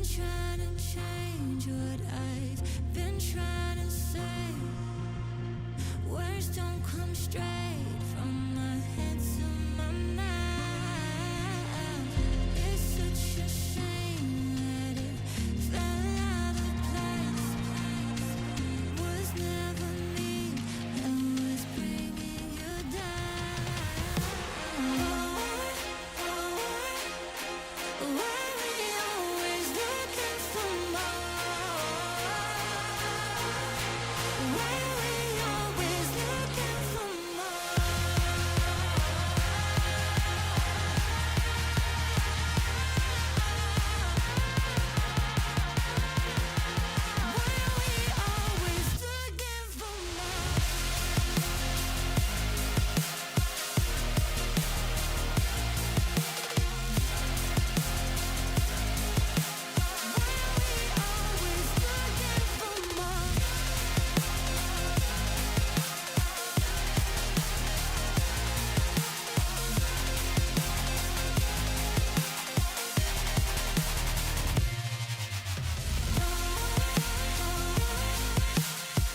trying to change what I've been trying to say. Words don't come straight from my head to my mouth. It's such a shame that it fell out of place. Was never me that was bringing you down. Why we always looking for more? Why we always looking for more?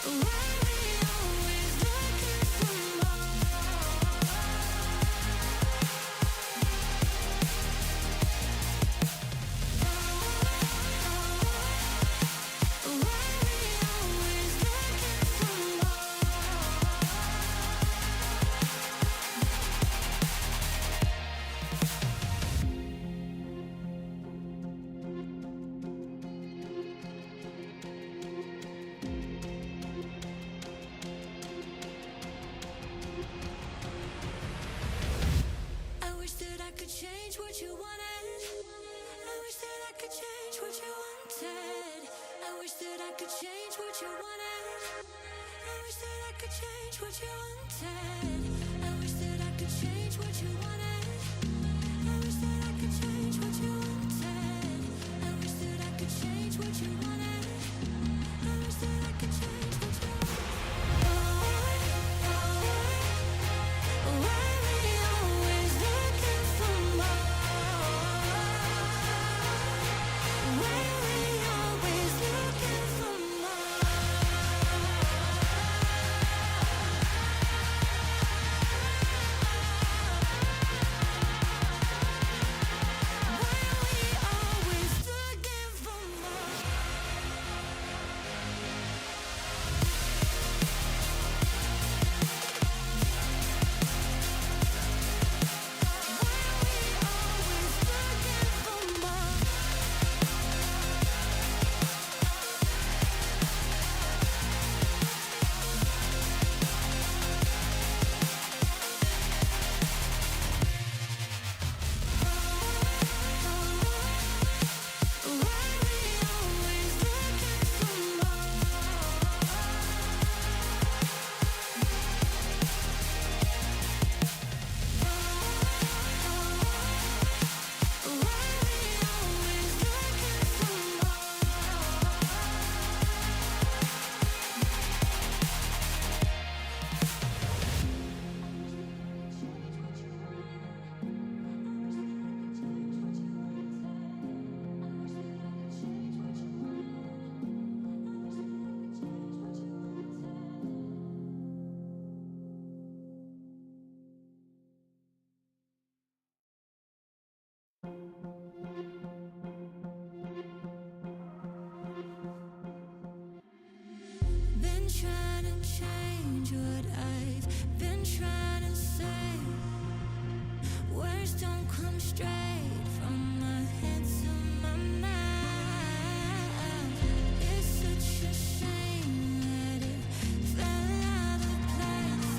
Why we always looking for more? I wish that I could change what you wanted. I wish that I could change what you wanted. I wish that I could change what you wanted. I wish that I could change what you wanted. I wish that I could change what you wanted. I wish that I could change what you wanted. I wish that I could change what you wanted. I wish that I could change what you wanted. Why we always looking for more? Why we always looking for more? Been trying to change what I've been trying to say. Words don't come straight from my head to my mouth. It's such a shame that it fell out of place.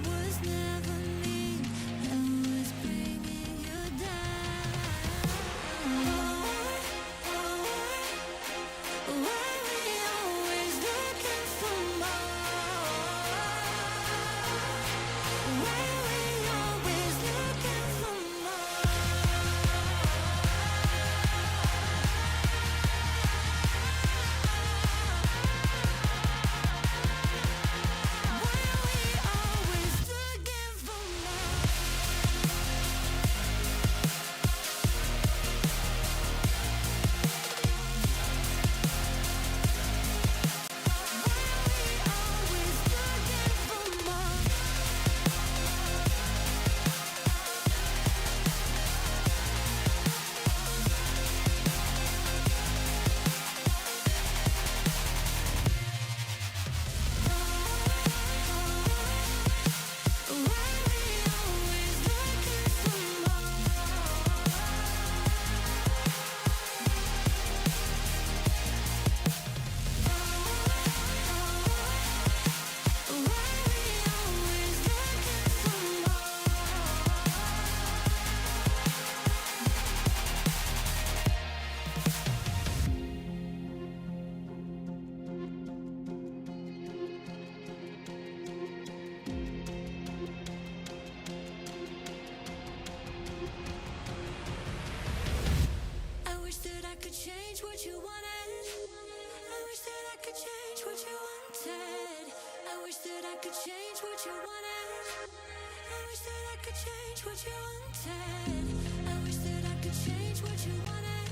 Was never me that was bringing you down. Why we always looking for more? Why we always looking for more? could change what you wanted. I wish that I could change what you wanted. I wish that I could change what you wanted. I wish that I could change what you wanted.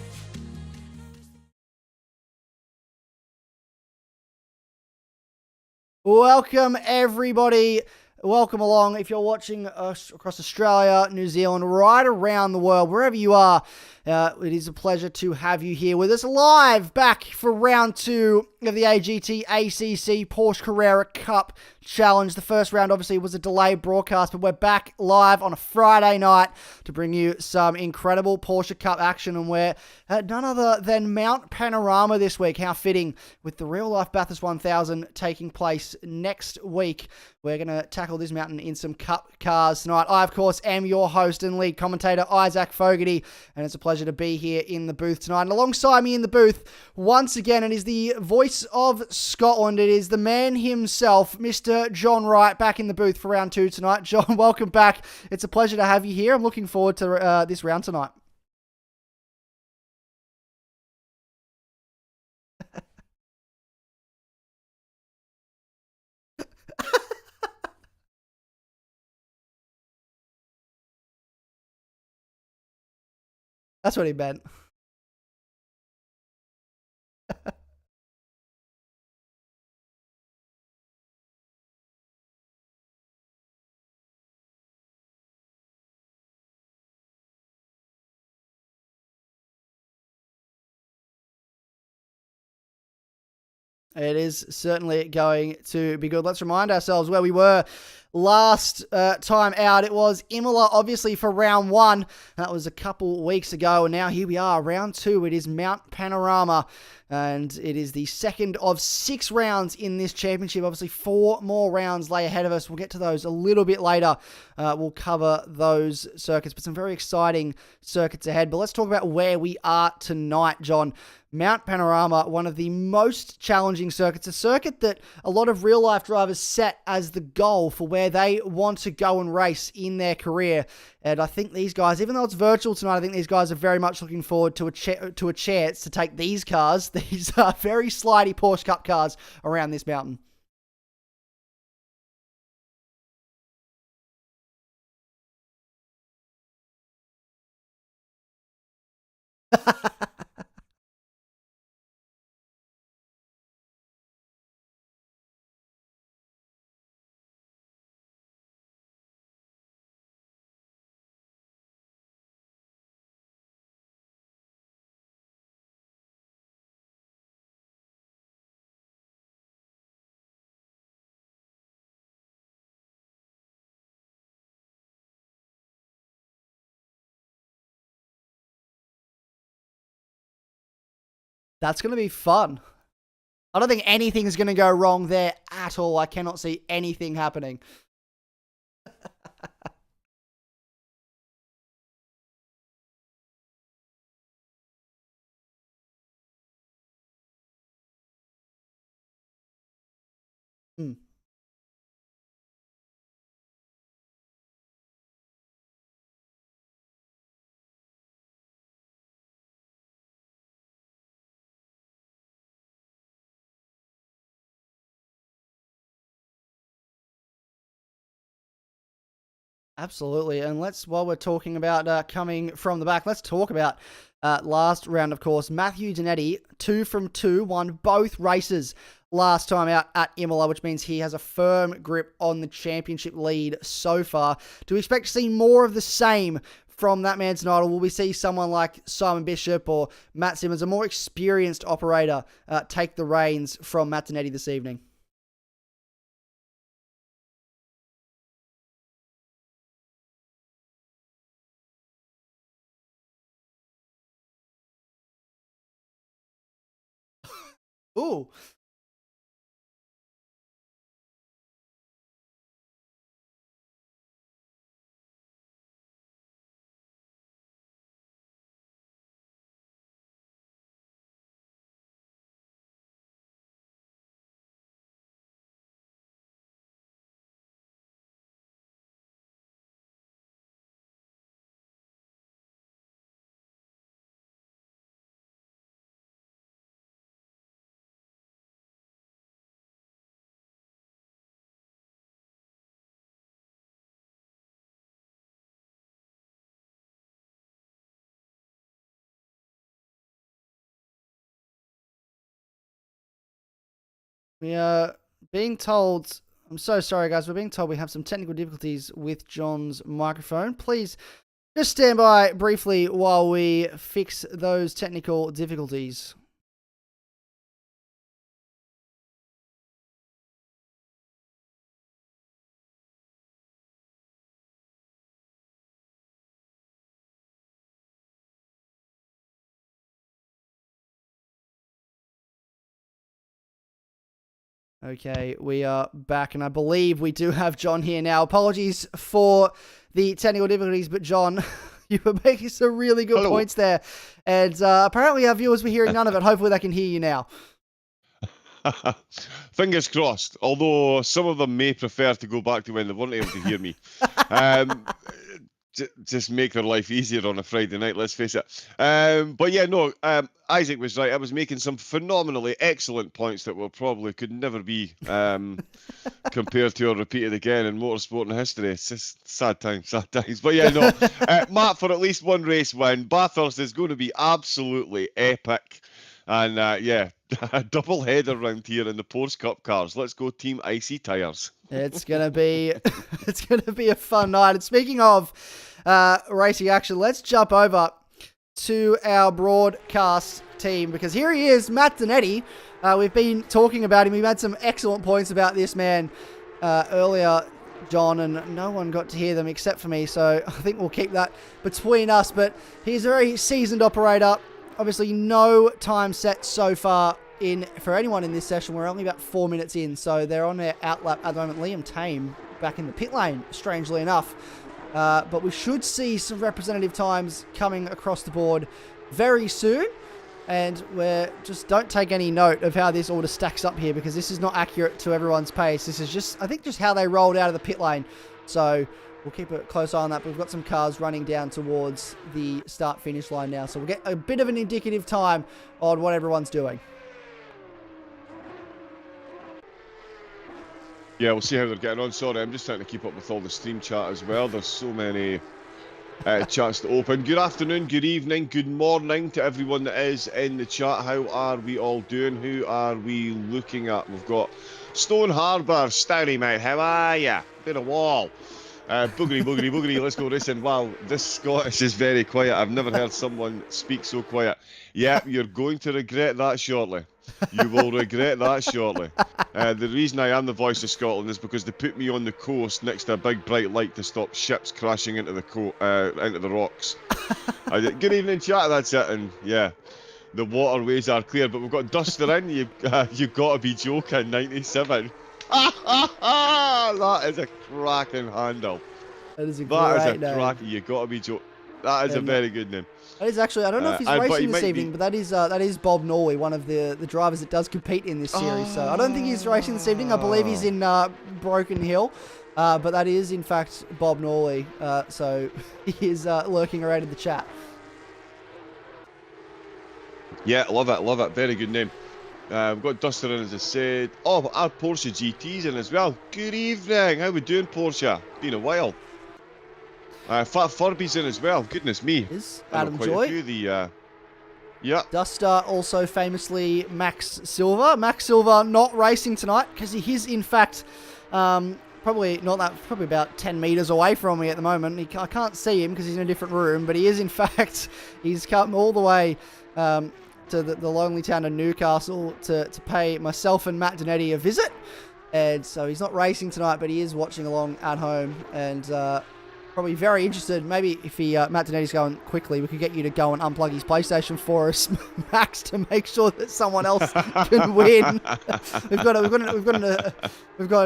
Welcome, everybody. Welcome along. If you're watching us across Australia, New Zealand, right around the world, wherever you are, it is a pleasure to have you here with us live back for round 2 of the AGT ACC Porsche Carrera Cup Challenge. The first round obviously was a delayed broadcast, but we're back live on a Friday night to bring you some incredible Porsche Cup action, and we're none other than Mount Panorama this week. How fitting, with the real-life Bathurst 1000 taking place next week. We're going to tackle this mountain in some Cup cars tonight. I, of course, am your host and lead commentator, Isaac Fogarty, and it's a pleasure to be here in the booth tonight. And alongside me in the booth, once again, it is the voice of Scotland. It is the man himself, Mr. John Wright, back in the booth for round 2 tonight. John, welcome back. It's a pleasure to have you here. I'm looking forward to this round tonight. That's what he meant. It is certainly going to be good. Let's remind ourselves where we were last time out. It was Imola, obviously, for round 1. That was a couple weeks ago, and now here we are, round 2. It is Mount Panorama, and it is the second of 6 rounds in this championship. Obviously, 4 more rounds lay ahead of us. We'll get to those a little bit later. We'll cover those circuits, but some very exciting circuits ahead. But let's talk about where we are tonight, John. Mount Panorama, one of the most challenging circuits, a circuit that a lot of real-life drivers set as the goal for where they want to go and race in their career. And I think these guys, even though it's virtual tonight, I think these guys are very much looking forward to a chance to take these cars, these very slidey Porsche Cup cars, around this mountain. That's going to be fun. I don't think anything's going to go wrong there at all. I cannot see anything happening. Hmm. Absolutely. And while we're talking about coming from the back, let's talk about last round, of course. Matthew Giannetti, 2 from 2, won both races last time out at Imola, which means he has a firm grip on the championship lead so far. Do we expect to see more of the same from that man tonight, or will we see someone like Simon Bishop or Matt Simmons, a more experienced operator, take the reins from Matt Giannetti this evening? Ooh. We are being told, I'm so sorry guys, we're being told we have some technical difficulties with John's microphone. Please just stand by briefly while we fix those technical difficulties. Okay, we are back, and I believe we do have John here now. Apologies for the technical difficulties, but John, you were making some really good points there. And apparently our viewers were hearing none of it. Hopefully they can hear you now. Fingers crossed, although some of them may prefer to go back to when they weren't able to hear me. Just make their life easier on a Friday night, let's face it. But yeah, no, Isaac was right. I was making some phenomenally excellent points that probably could never be compared to or repeated again in motorsport and history. It's just sad times. But yeah, no, Matt, for at least one race win. Bathurst is going to be absolutely epic. And yeah, a double header round here in the Porsche Cup cars. Let's go Team Icy Tyres. It's gonna be a fun night. And speaking of racing action, let's jump over to our broadcast team, because here he is, Matt Donetti. We've been talking about him. We've had some excellent points about this man earlier, John, and no one got to hear them except for me, so I think we'll keep that between us. But he's a very seasoned operator. Obviously, no time set so far for anyone in this session. We're only about 4 minutes in, so they're on their outlap at the moment. Liam Tame back in the pit lane, strangely enough. But we should see some representative times coming across the board very soon. And don't take any note of how this order stacks up here, because this is not accurate to everyone's pace. This is just, I think, just how they rolled out of the pit lane. So we'll keep a close eye on that. But we've got some cars running down towards the start-finish line now. So we'll get a bit of an indicative time on what everyone's doing. Yeah, we'll see how they're getting on. Sorry, I'm just trying to keep up with all the stream chat as well. There's so many chats to open. Good afternoon, good evening, good morning to everyone that is in the chat. How are we all doing? Who are we looking at? We've got Stone Harbour, Stowny, mate. How are ya? Bit of wall. Boogity, let's go racing. Wow, this Scottish is very quiet. I've never heard someone speak so quiet. Yeah, you're going to regret that shortly. You will regret that shortly. The reason I am the voice of Scotland is because they put me on the coast next to a big bright light to stop ships crashing into the rocks. Good evening, chat. That's it. And yeah, the waterways are clear, but we've got Duster in. You've got to be joking. 97. That is a cracking handle. That is a great name. You got to be joking. That is a very good name. That is actually, I don't know if he's racing this evening, but that is Bob Norley, one of the drivers that does compete in this series. So I don't think he's racing this evening. I believe he's in Broken Hill, but that is in fact Bob Norley. So he is lurking around in the chat. Yeah, love it. Very good name. We've got Duster in, as I said. Oh, our Porsche GT's in as well. Good evening. How we doing, Porsche? Been a while. Fat Furby's in as well. Goodness me. Is Adam Joy. Yeah. Duster, also famously Max Silver. Max Silver not racing tonight because he is in fact probably about 10 meters away from me at the moment. I can't see him because he's in a different room, but he is in fact, he's come all the way to the lonely town of Newcastle to pay myself and Matt Donetti a visit. And so he's not racing tonight, but he is watching along at home and probably very interested. Maybe if Matt Donetti's going quickly, we could get you to go and unplug his PlayStation for us, Max, to make sure that someone else can win. We've got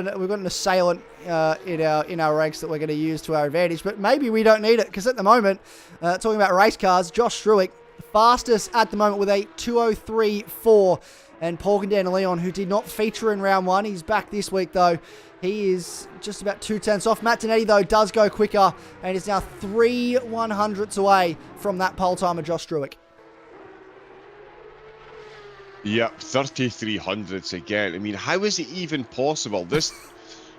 an assailant in our ranks that we're going to use to our advantage, but maybe we don't need it because at the moment, talking about race cars, Josh Struick, fastest at the moment with a 2:03.4, and Paul Leon, who did not feature in round one, he's back this week though. He is just about 2/10 off. Matt Donetti, though, does go quicker and is now 3 100ths away from that pole timer, Josh Struick. Yep, 3300ths again. I mean, how is it even possible? This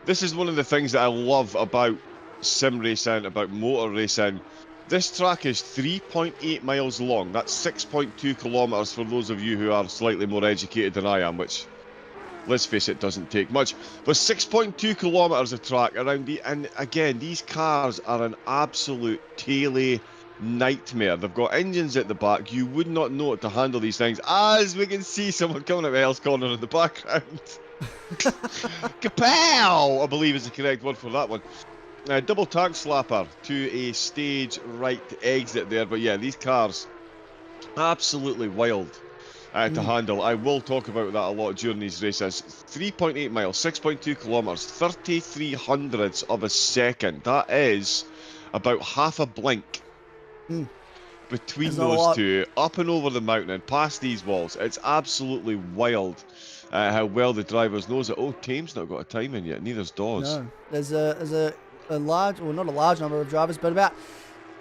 is one of the things that I love about sim racing, about motor racing. This track is 3.8 miles long. That's 6.2 kilometres for those of you who are slightly more educated than I am, which let's face it, doesn't take much. There's 6.2 kilometres of track around and again, these cars are an absolute taily nightmare. They've got engines at the back. You would not know it to handle these things, as we can see someone coming out of Hell's Corner in the background. Kapow! I believe is the correct word for that one. Double tank slapper to a stage right exit there, but yeah, these cars absolutely wild to handle. I will talk about that a lot during these races. 3.8 miles, 6.2 kilometres, 33 hundredths of a second. That is about half a blink between those two, up and over the mountain and past these walls. It's absolutely wild how well the drivers knows it. Oh, Tame's not got a time in yet, neither's Dawes. No, there's a large, well, not a large number of drivers, but about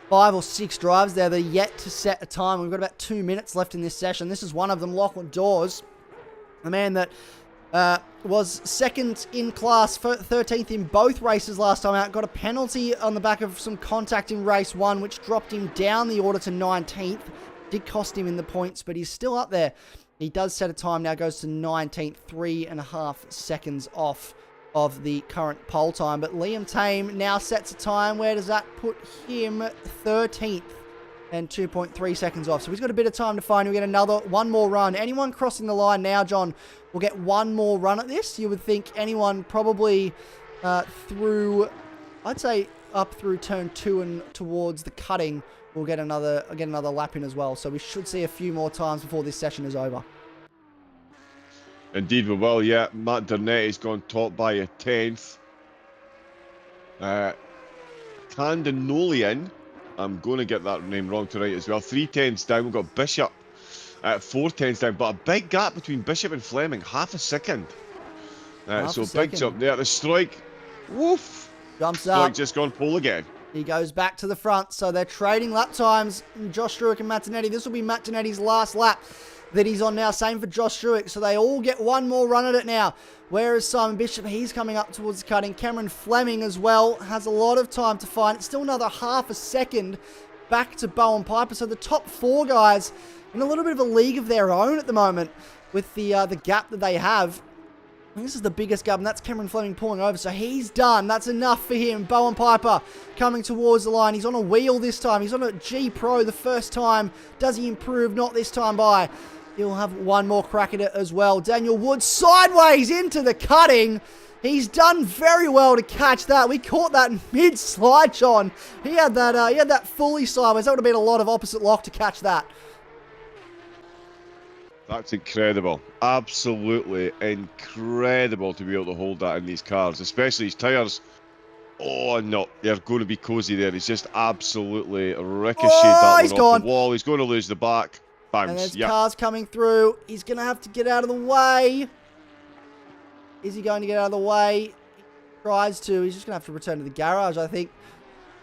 5 or 6 drivers there that are yet to set a time. We've got about 2 minutes left in this session. This is one of them, Lachlan Dawes, the man that was second in class, 13th in both races last time out. Got a penalty on the back of some contact in race 1, which dropped him down the order to 19th. Did cost him in the points, but he's still up there. He does set a time now, goes to 19th, 3.5 seconds off of the current pole time. But Liam Tame now sets a time. Where does that put him? 13th and 2.3 seconds off. So he's got a bit of time to find. We'll get one more run. Anyone crossing the line now, John, will get one more run at this. You would think anyone probably through, I'd say up through turn 2 and towards the cutting will get another lap in as well. So we should see a few more times before this session is over. Indeed we will, yeah. Matt Dernetti's gone top by a 10th. Candinolian, I'm going to get that name wrong tonight as well. 3 tenths down. We've got Bishop at 4 tenths down, but a big gap between Bishop and Fleming, half a second. So big jump there. The Strike, woof. Jumps Strike up. just gone pole again. He goes back to the front, so they're trading lap times. Josh Struick and Matt Dernetty. This will be Matt Dernetti's last lap that he's on now. Same for Josh Struick, so they all get one more run at it now. Whereas Simon Bishop, he's coming up towards the cutting. Cameron Fleming as well has a lot of time to find. It's still another half a second back to Bowen Piper. So the top 4 guys in a little bit of a league of their own at the moment with the gap that they have. This is the biggest gap, and that's Cameron Fleming pulling over, so he's done. That's enough for him. Bowen Piper coming towards the line. He's on a wheel this time. He's on a G Pro the first time. Does he improve? Not this time by. He'll have one more crack at it as well. Daniel Wood sideways into the cutting. He's done very well to catch that. We caught that mid-slide, John. He had that fully sideways. That would have been a lot of opposite lock to catch that. That's incredible. Absolutely incredible to be able to hold that in these cars, especially his tyres. Oh, no. They're going to be cozy there. He's just absolutely ricocheted that one off the wall. He's going to lose the back. Bounce. And there's cars coming through. He's going to have to get out of the way. Is he going to get out of the way? He tries to. He's just going to have to return to the garage, I think.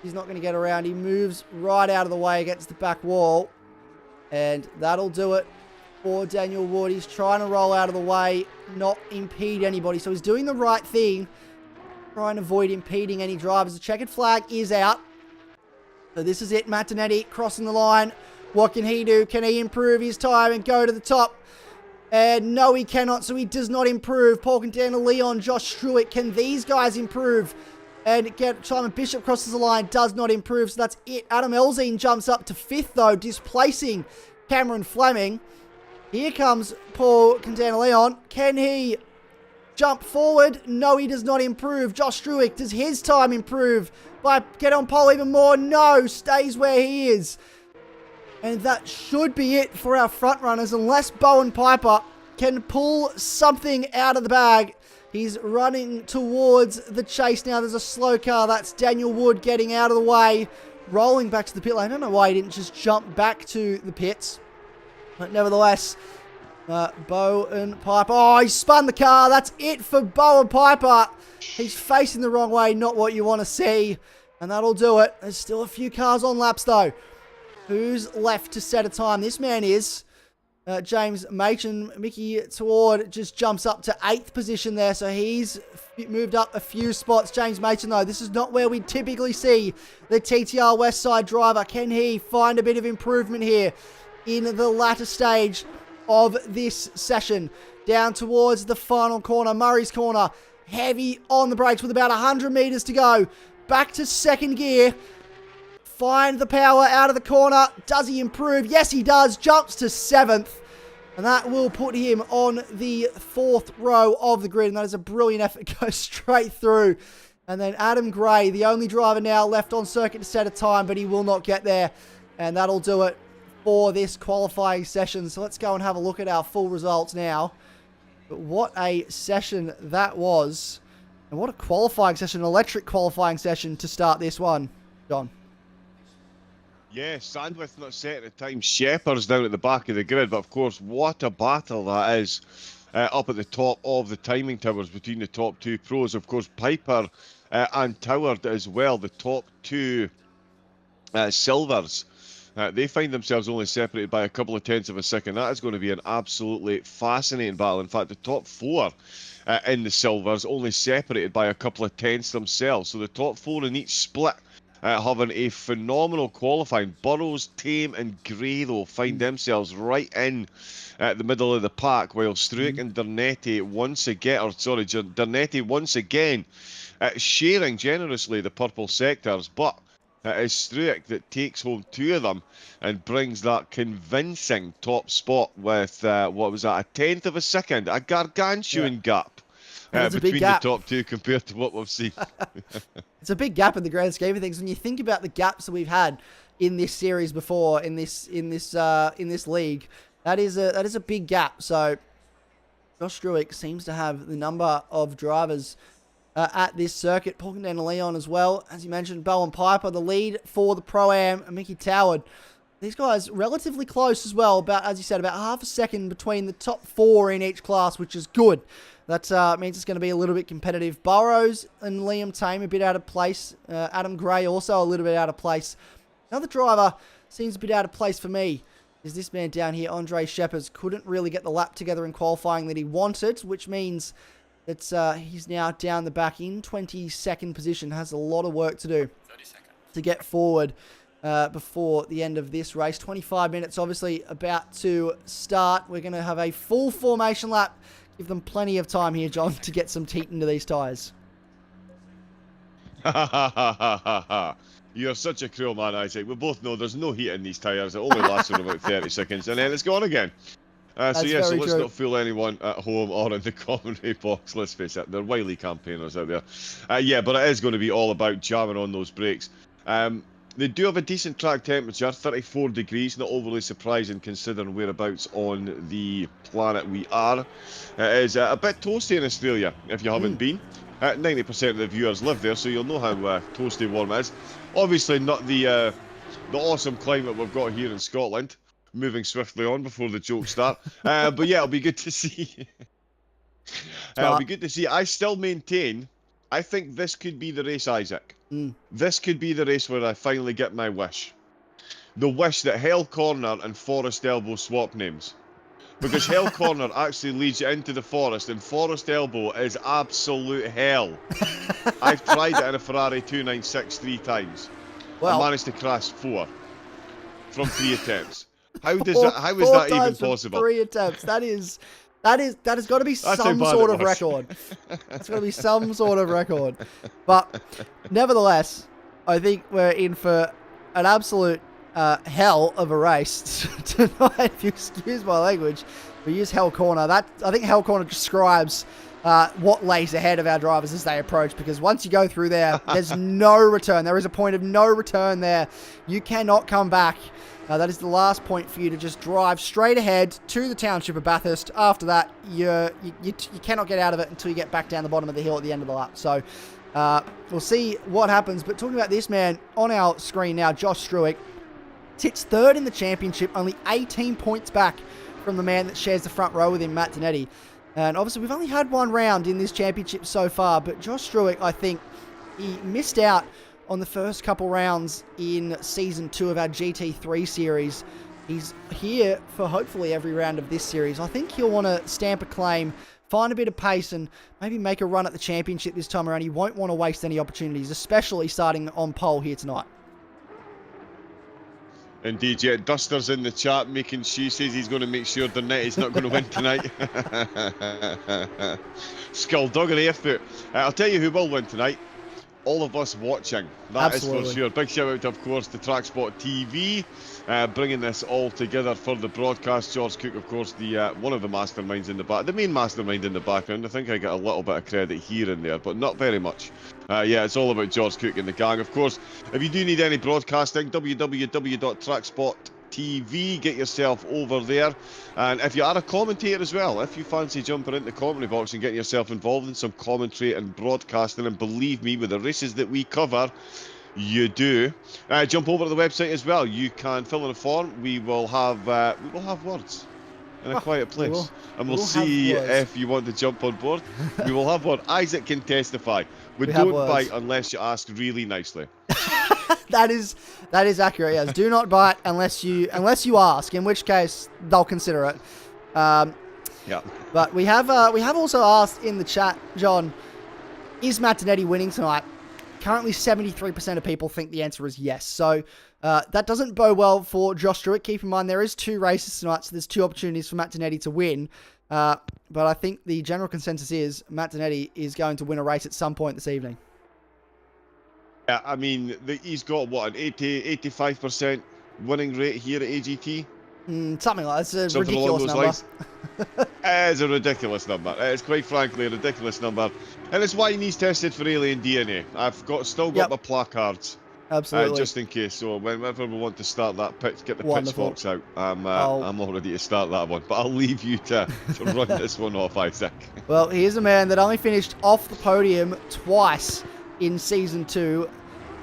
He's not going to get around. He moves right out of the way against the back wall. And that'll do it for Daniel Wood. He's trying to roll out of the way, not impede anybody. So he's doing the right thing, trying to avoid impeding any drivers. The checkered flag is out. So this is it. Matt Dernetty crossing the line. What can he do? Can he improve his time and go to the top? And no, he cannot. So he does not improve. Paul Quintana, Leon, Josh Struick. Can these guys improve? And get Simon Bishop crosses the line. Does not improve. So that's it. Adam Elzine jumps up to 5th, though, displacing Cameron Fleming. Here comes Paul Quintana Leon. Can he jump forward? No, he does not improve. Josh Struick, does his time improve by get on pole even more? No, stays where he is. And that should be it for our front runners, unless Bowen Piper can pull something out of the bag. He's running towards the chase now. There's a slow car. That's Daniel Wood getting out of the way, rolling back to the pit lane. I don't know why he didn't just jump back to the pits. But nevertheless, Bowen Piper. Oh, he spun the car. That's it for Bowen Piper. He's facing the wrong way. Not what you want to see. And that'll do it. There's still a few cars on laps, though. Who's left to set a time? This man is James Machen. Mickey Toward just jumps up to 8th position there. So he's moved up a few spots. James Machen, though, this is not where we typically see the TTR Westside driver. Can he find a bit of improvement here in the latter stage of this session. Down towards the final corner, Murray's corner. Heavy on the brakes with about 100 metres to go. Back to second gear. Find the power out of the corner. Does he improve? Yes, he does. Jumps to 7th. And that will put him on the 4th row of the grid. And that is a brilliant effort. Goes straight through. And then Adam Gray, the only driver now left on circuit to set a time, but he will not get there. And that'll do it for this qualifying session. So let's go and have a look at our full results now. But what a session that was. And what a qualifying session, an electric qualifying session to start this one, John. Yeah, Sandwith not setting the time. Shepherd's down at the back of the grid, but of course, what a battle that is up at the top of the timing towers between the top two pros. Of course, Piper and Toward as well, the top two silvers. They find themselves only separated by a couple of tenths of a second. That is going to be an absolutely fascinating battle. In fact, the top four in the silvers only separated by a couple of tenths themselves. So the top four in each split having a phenomenal qualifying. Burrows, Tame and Gray, though, find themselves right in the middle of the pack, while Struick and Dernetti once again, sharing generously the purple sectors, but it's Struick that takes home 2 of them and brings that convincing top spot with, what was that, a tenth of a second, a gargantuan gap. Between the top two compared to what we've seen. It's a big gap in the grand scheme of things. When you think about the gaps that we've had in this series before, in this league, that is a big gap. So Josh Struick seems to have the number of drivers at this circuit. Paul and Leon as well. As you mentioned, Bowen Piper, the lead for the Pro-Am, and Mickey Toward. These guys relatively close as well, about, as you said, about half a second between the top 4 in each class, which is good. That means it's going to be a little bit competitive. Burrows and Liam Tame a bit out of place. Adam Gray also a little bit out of place. Another driver seems a bit out of place for me is this man down here, Andre Shepherds. Couldn't really get the lap together in qualifying that he wanted, which means that he's now down the back in 22nd position. Has a lot of work to do to get forward before the end of this race. 25 minutes obviously about to start. We're going to have a full formation lap. Give them plenty of time here, John, to get some teeth into these tyres. You're such a cruel man, Isaac. We both know there's no heat in these tyres. It only lasts for about 30 seconds, and then it's gone again. So let's not fool anyone at home or in the commentary box. Let's face it, they're wily campaigners out there. Yeah, but it is going to be all about jamming on those brakes. They do have a decent track temperature, 34 degrees, not overly surprising considering whereabouts on the planet we are. It is a bit toasty in Australia, if you haven't been. 90% of the viewers live there, so you'll know how toasty warm it is. Obviously not the awesome climate we've got here in Scotland. Moving swiftly on before the jokes start. But yeah, it'll be good to see. It'll be good to see. I still maintain, I think this could be the race, Isaac. This could be the race where I finally get my wish. The wish that Hell Corner and Forest Elbow swap names. Because Hell Corner actually leads you into the forest, and Forest Elbow is absolute hell. I've tried it in a Ferrari 296 3 times. Well, I managed to crash 4 from 3 attempts. How is that even possible? 3 attempts. That has got to be some sort of record. That's got to be some sort of record. But nevertheless, I think we're in for an absolute hell of a race tonight. If you excuse my language, we use Hell Corner. I think Hell Corner describes what lays ahead of our drivers as they approach, because once you go through there, there's no return. There is a point of no return there. You cannot come back. That is the last point for you to just drive straight ahead to the township of Bathurst. After that, you cannot get out of it until you get back down the bottom of the hill at the end of the lap. So we'll see what happens. But talking about this man on our screen now, Josh Struick, sits 3rd in the championship, only 18 points back from the man that shares the front row with him, Matt Donetti. And obviously, we've only had 1 round in this championship so far, but Josh Struick, I think, he missed out on the first couple rounds in Season 2 of our GT3 series. He's here for hopefully every round of this series. I think he'll want to stamp a claim, find a bit of pace, and maybe make a run at the championship this time around. He won't want to waste any opportunities, especially starting on pole here tonight. Indeed, yeah. Duster's in the chat making she says he's going to make sure Donetti's not going to win tonight. Skullduggery effort. I'll tell you who will win tonight. All of us watching. That Absolutely. is for sure. Big shout out, of course, to TrackSpotTV, bringing this all together for the broadcast. George Cook, of course, the one of the masterminds in the back, the main mastermind in the background. I think I get a little bit of credit here and there, but not very much. Yeah, it's all about George Cook and the gang. Of course, if you do need any broadcasting, www.trackspot.tv, get yourself over there. And if you are a commentator as well, if you fancy jumping into the commentary box and getting yourself involved in some commentary and broadcasting, and believe me, with the races that we cover, you do. Jump over to the website as well. You can fill in a form. We will have words in a quiet place, and we'll see if you want to jump on board. We will have one. Isaac can testify. We don't bite unless you ask really nicely. That is accurate. Yes, do not bite unless you ask. In which case they'll consider it. Yeah. But we have also asked in the chat, John, is Matt Donetti winning tonight? Currently, 73% of people think the answer is yes. So that doesn't bode well for Josh Stewart. Keep in mind there is 2 races tonight, so there's 2 opportunities for Matt Donetti to win. But I think the general consensus is Matt Donetti is going to win a race at some point this evening. Yeah, I mean, he's got, what, an 85% winning rate here at AGT? Something like that. It's a ridiculous number. It's a ridiculous number. It's quite frankly a ridiculous number. And it's why he's tested for alien DNA. I've still got my placards. Absolutely. Just in case. So whenever we want to start that pitch, get the pitch box out. I'm all ready to start that one. But I'll leave you to run this one off, Isaac. Well, here's a man that only finished off the podium twice in Season 2.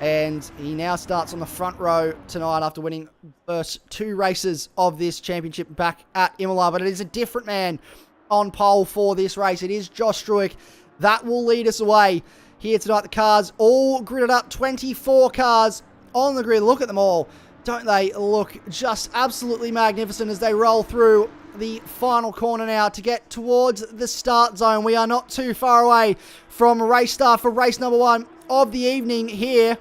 And he now starts on the front row tonight after winning the first 2 races of this championship back at Imola. But it is a different man on pole for this race. It is Josh Stewart. That will lead us away here tonight. The cars all gridded up. 24 cars on the grid. Look at them all. Don't they look just absolutely magnificent as they roll through the final corner now to get towards the start zone. We are not too far away from race start for race number 1 of the evening here.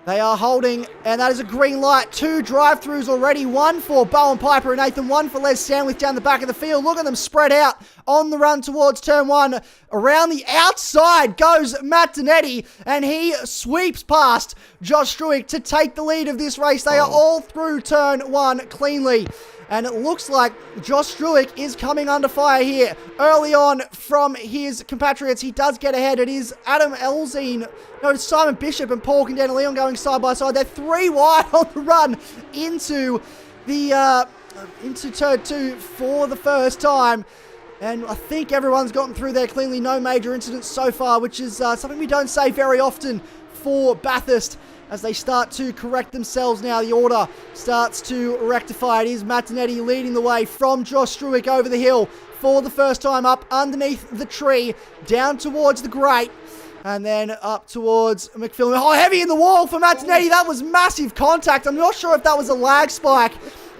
They are holding, and that is a green light. 2 drive-throughs already. 1 for Bowen Piper and Nathan, 1 for Les Sandwich down the back of the field. Look at them spread out on the run towards turn 1. Around the outside goes Matt Donetti, and he sweeps past Josh Stewart to take the lead of this race. They are all through turn 1 cleanly. And it looks like Josh Stewart is coming under fire here. Early on from his compatriots, he does get ahead. It is Adam Elzine, it's Simon Bishop and Paul Condena-Leon going side by side. They're 3 wide on the run into turn 2 for the first time. And I think everyone's gotten through there cleanly. No major incidents so far, which is something we don't say very often for Bathurst. As they start to correct themselves now, the order starts to rectify. It is Matt Donetti leading the way from Josh Stewart over the hill for the first time, up underneath the tree, down towards the grate, and then up towards McPhillips. Oh, heavy in the wall for Matt Donetti. That was massive contact. I'm not sure if that was a lag spike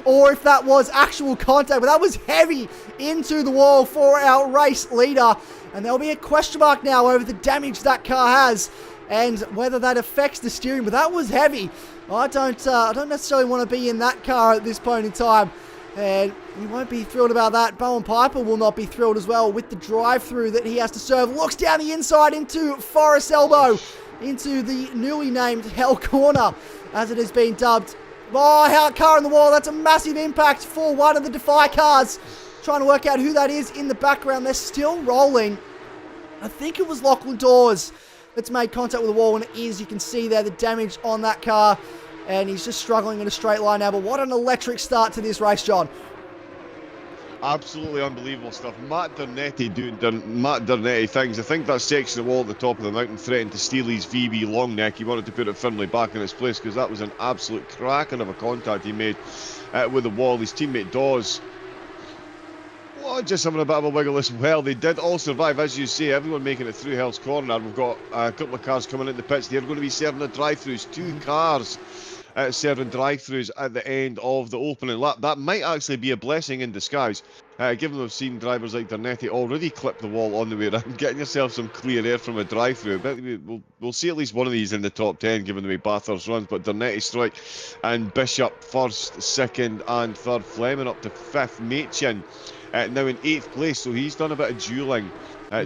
or if that was actual contact, but that was heavy into the wall for our race leader. And there'll be a question mark now over the damage that car has and whether that affects the steering, but that was heavy. I don't necessarily want to be in that car at this point in time, and he won't be thrilled about that. Bowen Piper will not be thrilled as well with the drive-through that he has to serve. Looks down the inside into Forest Elbow, into the newly named Hell Corner, as it has been dubbed. Oh, car in the wall. That's a massive impact for one of the Defy cars. Trying to work out who that is in the background. They're still rolling. I think it was Lachlan Dawes that's made contact with the wall, and it is. You can see there the damage on that car, and he's just struggling in a straight line now. But what an electric start to this race, John. Absolutely unbelievable stuff. Matt Donetti doing Matt Donetti things. I think that section of wall at the top of the mountain threatened to steal his VB long neck. He wanted to put it firmly back in its place because that was an absolute cracking of a contact he made with the wall. His teammate Dawes, just having a bit of a wiggle as well. They did all survive, as you say, everyone making it through Hell's Corner. We've got a couple of cars coming in the pits. They're going to be serving the drive-throughs. 2 cars serving drive-throughs at the end of the opening lap. That might actually be a blessing in disguise, given we've seen drivers like Dernetti already clip the wall on the way around, getting yourself some clear air from a drive-through. But we'll see at least one of these in the top 10, given the way Bathurst runs. But Dernetti, Strike, and Bishop first, second, and third. Fleming up to fifth. Machin now in 8th place, so he's done a bit of duelling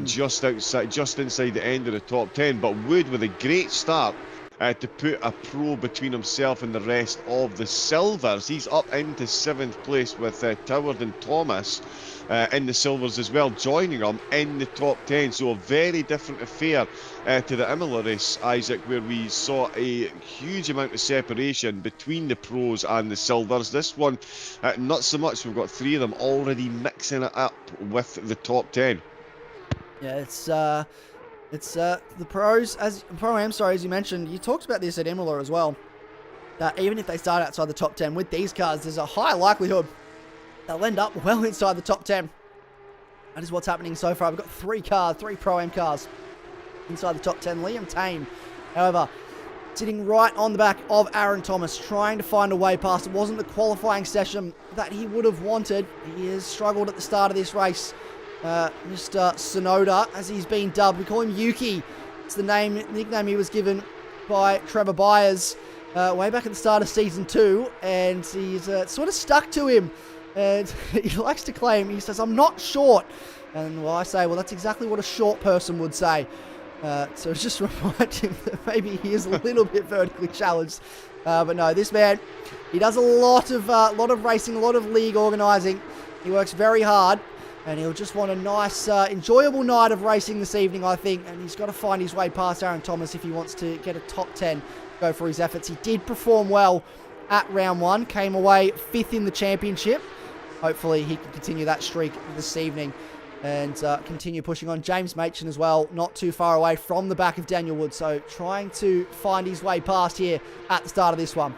just inside the end of the top 10. But Wood with a great start to put a pro between himself and the rest of the silvers. He's up into 7th place with Toward and Thomas in the silvers as well, joining him in the top 10. So a very different affair to the Imola race, Isaac, where we saw a huge amount of separation between the pros and the silvers. This one, not so much. We've got 3 of them already mixing it up with the top 10. Yeah, it's the pros, as you mentioned. You talked about this at Imola as well. That even if they start outside the top 10 with these cars, there's a high likelihood they'll end up well inside the top 10. That is what's happening so far. We've got 3 Pro-Am cars inside the top 10. Liam Tame, however, sitting right on the back of Aaron Thomas, trying to find a way past. It wasn't the qualifying session that he would have wanted. He has struggled at the start of this race. Mr. Sonoda, as he's been dubbed. We call him Yuki. It's the nickname he was given by Trevor Byers way back at the start of Season 2, and he's sort of stuck to him. And he likes to claim, he says, "I'm not short." And well, I say, well, that's exactly what a short person would say. So just remind him that maybe he is a little bit vertically challenged. But no, this man, he does a lot of racing, a lot of league organising. He works very hard. And he'll just want a nice, enjoyable night of racing this evening, I think. And he's got to find his way past Aaron Thomas if he wants to get a top 10 go for his efforts. He did perform well at round 1. Came away 5th in the championship. Hopefully he can continue that streak this evening and continue pushing on. James Machin as well, not too far away from the back of Daniel Wood. So trying to find his way past here at the start of this one.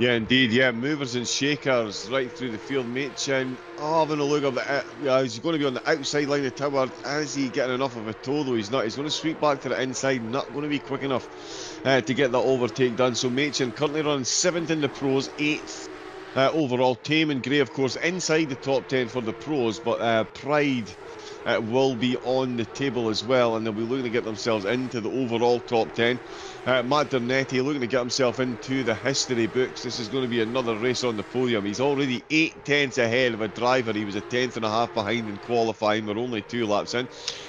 Yeah, indeed. Yeah, movers and shakers right through the field. Machin, having a look up he's going to be on the outside line of Toward. Is he getting enough of a toe, though? He's not. He's going to sweep back to the inside. Not going to be quick enough to get that overtake done. So Machin currently running 7th in the pros, 8th overall. Tame and Gray, of course, inside the top 10 for the pros, but Pride will be on the table as well, and they'll be looking to get themselves into the overall top 10. Matt Dernetti looking to get himself into the history books. This is going to be another race on the podium. He's already 8 tenths ahead of a driver. He was a 10th and a half behind in qualifying. We're only 2 laps in.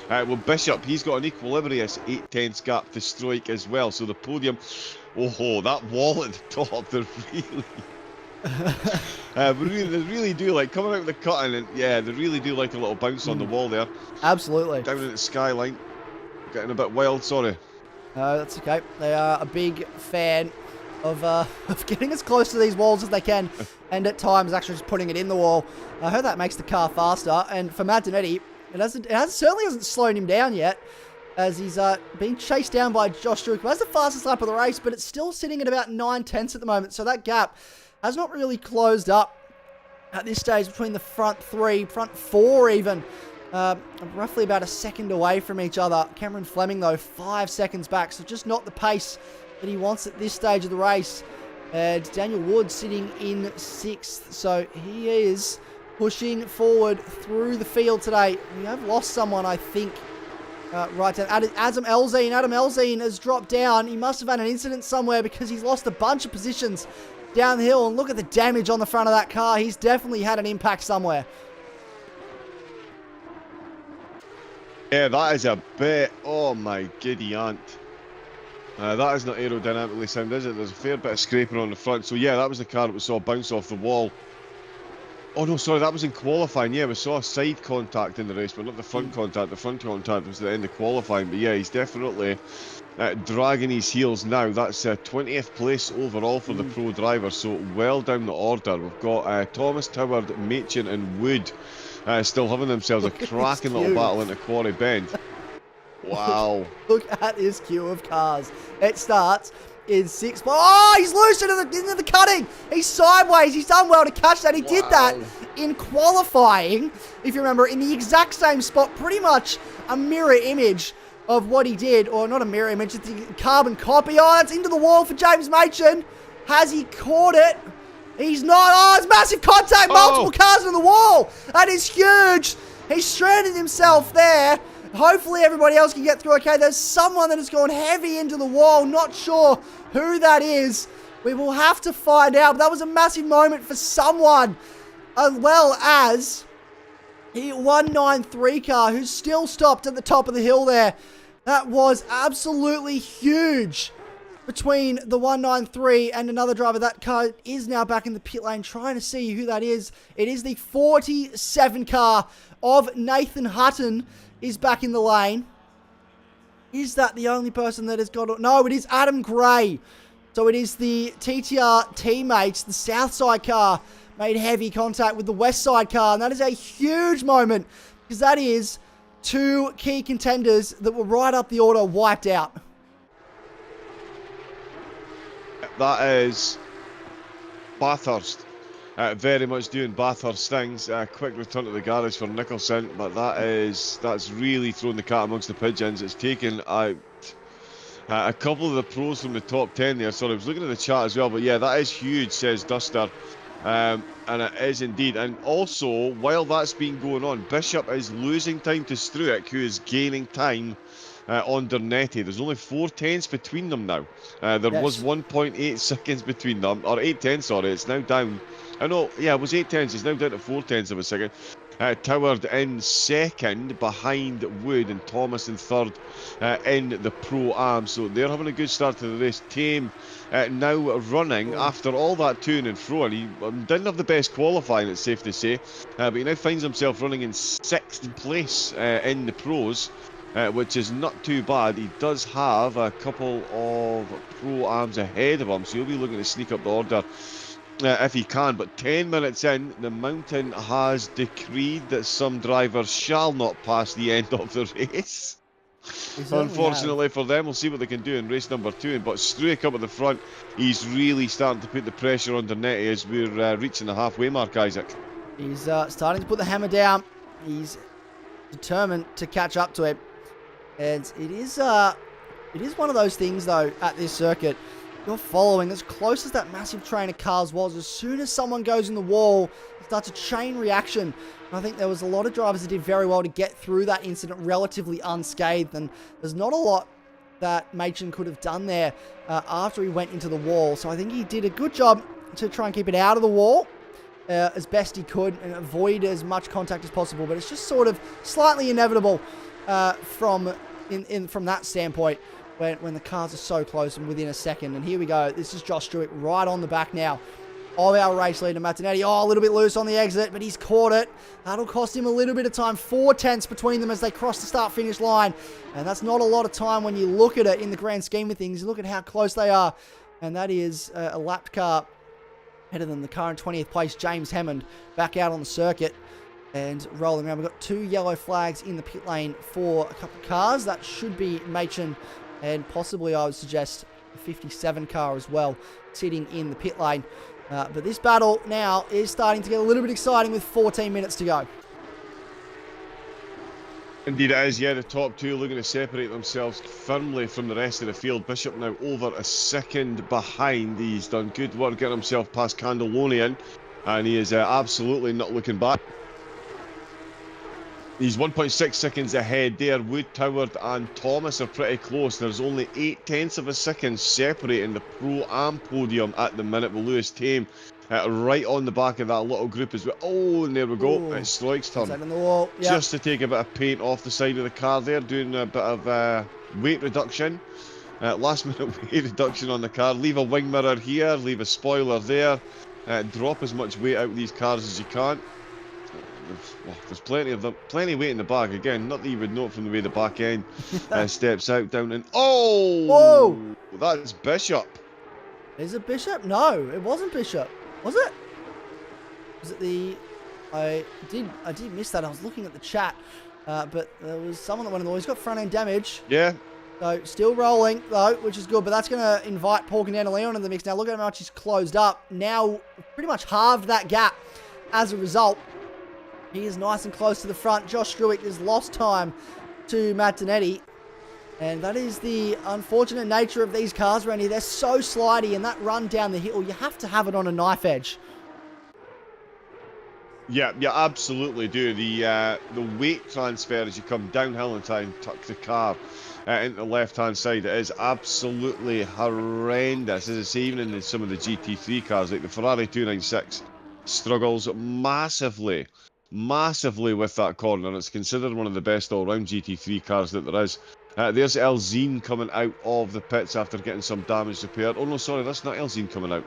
Well, Bishop, he's got an equilibrious 8 tenths gap to Strike as well. So the podium, oh, that wall at the top, they're they really do like coming out with the cutting, and yeah, they really do like a little bounce on the wall there. Absolutely. Down at the skyline, getting a bit wild. Sorry. That's okay. They are a big fan of getting as close to these walls as they can, and at times actually just putting it in the wall. I heard that makes the car faster, and for Matt Dernetti, it certainly hasn't slowed him down yet, as he's being chased down by Josh Stewart, who has the fastest lap of the race, but it's still sitting at about 9 tenths at the moment. So that gap has not really closed up at this stage between the front 3, front 4 even. Roughly about a second away from each other. Cameron Fleming, though, 5 seconds back, so just not the pace that he wants at this stage of the race. And Daniel Wood sitting in 6th, so he is pushing forward through the field today. We have lost someone, I think, right down. Adam Elzine. Adam Elzine has dropped down. He must have had an incident somewhere because he's lost a bunch of positions down the hill. And look at the damage on the front of that car. He's definitely had an impact somewhere. Yeah, that is a bit, oh my giddy aunt. That is not aerodynamically sound, is it? There's a fair bit of scraping on the front. So yeah, that was the car that we saw bounce off the wall. Oh no, sorry, that was in qualifying. Yeah, we saw a side contact in the race, but not the front contact. The front contact was at the end of qualifying. But yeah, he's definitely dragging his heels now. That's 20th place overall for the pro driver, so well down the order. We've got Thomas, Toward, Machin and Wood still having themselves a cracking little battle into Quarry Bend. Wow. Look at his queue of cars. It starts in 6th. Oh, he's loose into the cutting. He's sideways. He's done well to catch that. He did that in qualifying, if you remember, in the exact same spot, pretty much a mirror image of what he did, or not a mirror image, it's a carbon copy. Oh, that's into the wall for James Machen. Has he caught it? He's not. Oh, it's massive contact. Multiple cars on the wall. That is huge. He stranded himself there. Hopefully everybody else can get through okay. There's someone that has gone heavy into the wall. Not sure who that is. We will have to find out. But that was a massive moment for someone, as well as the 193 car, who's still stopped at the top of the hill there. That was absolutely huge between the 193 and another driver. That car is now back in the pit lane, trying to see who that is. It is the 47 car of Nathan Hutton is back in the lane. Is that the only person that has got... No, it is Adam Gray. So it is the TTR teammates, the Southside car, made heavy contact with the Westside car. And that is a huge moment, because that is two key contenders that were right up the order wiped out. That is Bathurst. Very much doing Bathurst things. Quick return to the garage for Nicholson, but that's really thrown the cat amongst the pigeons. It's taken out a couple of the pros from the top 10 there. Sorry, I was looking at the chat as well, but yeah, that is huge, says Duster. And it is indeed. And also, while that's been going on, Bishop is losing time to Struick, who is gaining time on Dernetti. There's only 4/10 between them now. There was 1.8 seconds between them, or 8/10, sorry. It's now down. I know, yeah, it was 8/10. It's now down to 4/10 of a second. Toward in second, behind Wood, and Thomas in third in the Pro-Am. So they're having a good start to the race. Tame now running after all that to and fro. And he didn't have the best qualifying, it's safe to say. But he now finds himself running in 6th place in the Pros. Which is not too bad. He does have a couple of Pro-Ams ahead of him, so he'll be looking to sneak up the order if he can. But 10 minutes in, the mountain has decreed that some drivers shall not pass the end of the race. Unfortunately for them, we'll see what they can do in race number 2. But Struick up at the front, he's really starting to put the pressure on Dernetti as we're reaching the halfway mark, Isaac. He's starting to put the hammer down. He's determined to catch up to him. And it is one of those things, though, at this circuit. You're following as close as that massive train of cars was. As soon as someone goes in the wall, it starts a chain reaction. And I think there was a lot of drivers that did very well to get through that incident relatively unscathed. And there's not a lot that Machen could have done there after he went into the wall. So I think he did a good job to try and keep it out of the wall as best he could and avoid as much contact as possible. But it's just sort of slightly inevitable from that standpoint when the cars are so close and within a second. And here we go. This is Josh Struick right on the back now of our race leader, Martinetti. Oh, a little bit loose on the exit, but he's caught it. That'll cost him a little bit of time. 4/10 between them as they cross the start-finish line. And that's not a lot of time when you look at it in the grand scheme of things. Look at how close they are. And that is a lapped car better than the car in 20th place, James Hammond, back out on the circuit. And rolling around. We've got 2 yellow flags in the pit lane for a couple of cars. That should be Machen and possibly, I would suggest, the 57 car as well, sitting in the pit lane. But this battle now is starting to get a little bit exciting with 14 minutes to go. Indeed it is, yeah. The top 2 looking to separate themselves firmly from the rest of the field. Bishop now over a second behind. He's done good work getting himself past Candelonian, and he is absolutely not looking back. He's 1.6 seconds ahead there. Wood, Toward and Thomas are pretty close. There's only 0.8 of a second separating the Pro-Am podium at the minute with Lewis Tame right on the back of that little group as well. Oh, and there we go. Ooh. It's Stroik's turn. On the wall. Yep. Just to take a bit of paint off the side of the car there, doing a bit of weight reduction. Last minute weight reduction on the car. Leave a wing mirror here, leave a spoiler there. Drop as much weight out of these cars as you can. There's plenty of them, plenty of weight in the bag. Again, not that you would know from the way the back end steps out down and whoa! That's Bishop. Is it Bishop? No, it wasn't Bishop. Was it? Was it the? I did miss that. I was looking at the chat, but there was someone that went in the wall. He's got front end damage. Yeah. So still rolling though, which is good. But that's going to invite Paul Candela into the mix. Now look at how much he's closed up. Now pretty much halved that gap as a result. He is nice and close to the front. Josh Struick has lost time to Martinetti. And that is the unfortunate nature of these cars around here. They're so slidey, and that run down the hill, you have to have it on a knife edge. Yeah, you absolutely do. The weight transfer as you come downhill and try and tuck the car into the left-hand side, it is absolutely horrendous. As I say, even in some of the GT3 cars, like the Ferrari 296, struggles massively with that corner. It's considered one of the best all-round GT3 cars that there is. There's Elzine coming out of the pits after getting some damage repaired. Oh no, sorry, that's not Elzine coming out.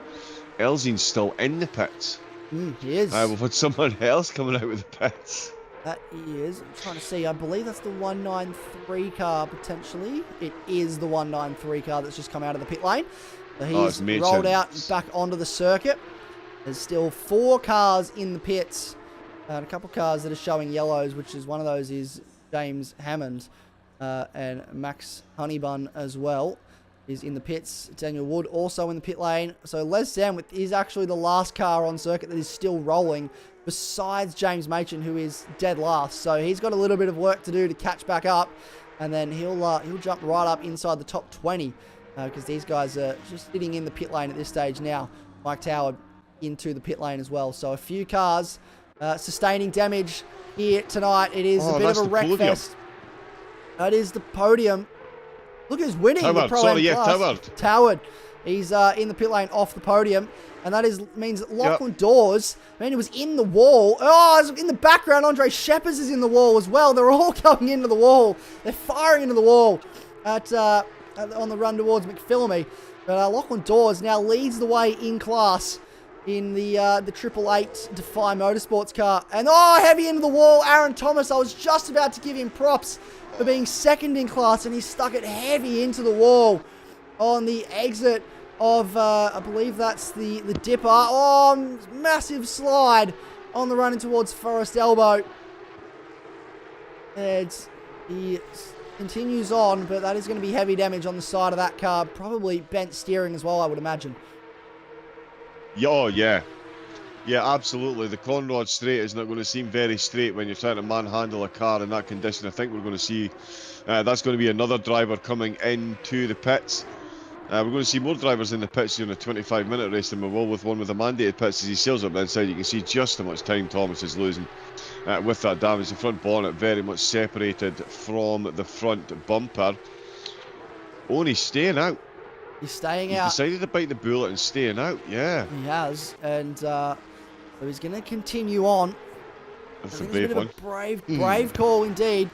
Elzine's still in the pits. He is. We've had someone else coming out with the pits. That is, I'm trying to see, I believe that's the 193 car potentially. It is the 193 car that's just come out of the pit lane. So he's rolled out and back onto the circuit. There's still 4 cars in the pits. And a couple of cars that are showing yellows, which is one of those is James Hammond. And Max Honeybun as well is in the pits. Daniel Wood also in the pit lane. So Les Sandwith is actually the last car on circuit that is still rolling, besides James Machin, who is dead last. So he's got a little bit of work to do to catch back up, and then he'll jump right up inside the top 20 because these guys are just sitting in the pit lane at this stage now. Mike Tower into the pit lane as well. So a few cars sustaining damage here tonight. It is a bit of a wreck fest. That is the podium. Look who's winning the Pro Am class. Toward. He's in the pit lane off the podium. And that means that Lachlan Dawes, man, he was in the wall. Oh, in the background, Andre Sheppers is in the wall as well. They're all going into the wall. They're firing into the wall on the run towards McPhillamy. But Lachlan Dawes now leads the way in class in the 888 Defy Motorsports car. And heavy into the wall. Aaron Thomas, I was just about to give him props for being second in class, and he stuck it heavy into the wall on the exit of, I believe that's the dipper. Oh, massive slide on the run in towards Forest Elbow. And he continues on, but that is going to be heavy damage on the side of that car. Probably bent steering as well, I would imagine. Oh, yeah. Yeah, absolutely. The Conrod straight is not going to seem very straight when you're trying to manhandle a car in that condition. I think we're going to see that's going to be another driver coming into the pits. We're going to see more drivers in the pits during a 25-minute race than we will with one with the mandated pits. As he sails up the inside, you can see just how much time Thomas is losing with that damage. The front bonnet very much separated from the front bumper. Oh, and he's staying out. He's staying out. He decided to bite the bullet and staying out, yeah. He has, and so he's going to continue on. That's a brave one. Brave call indeed.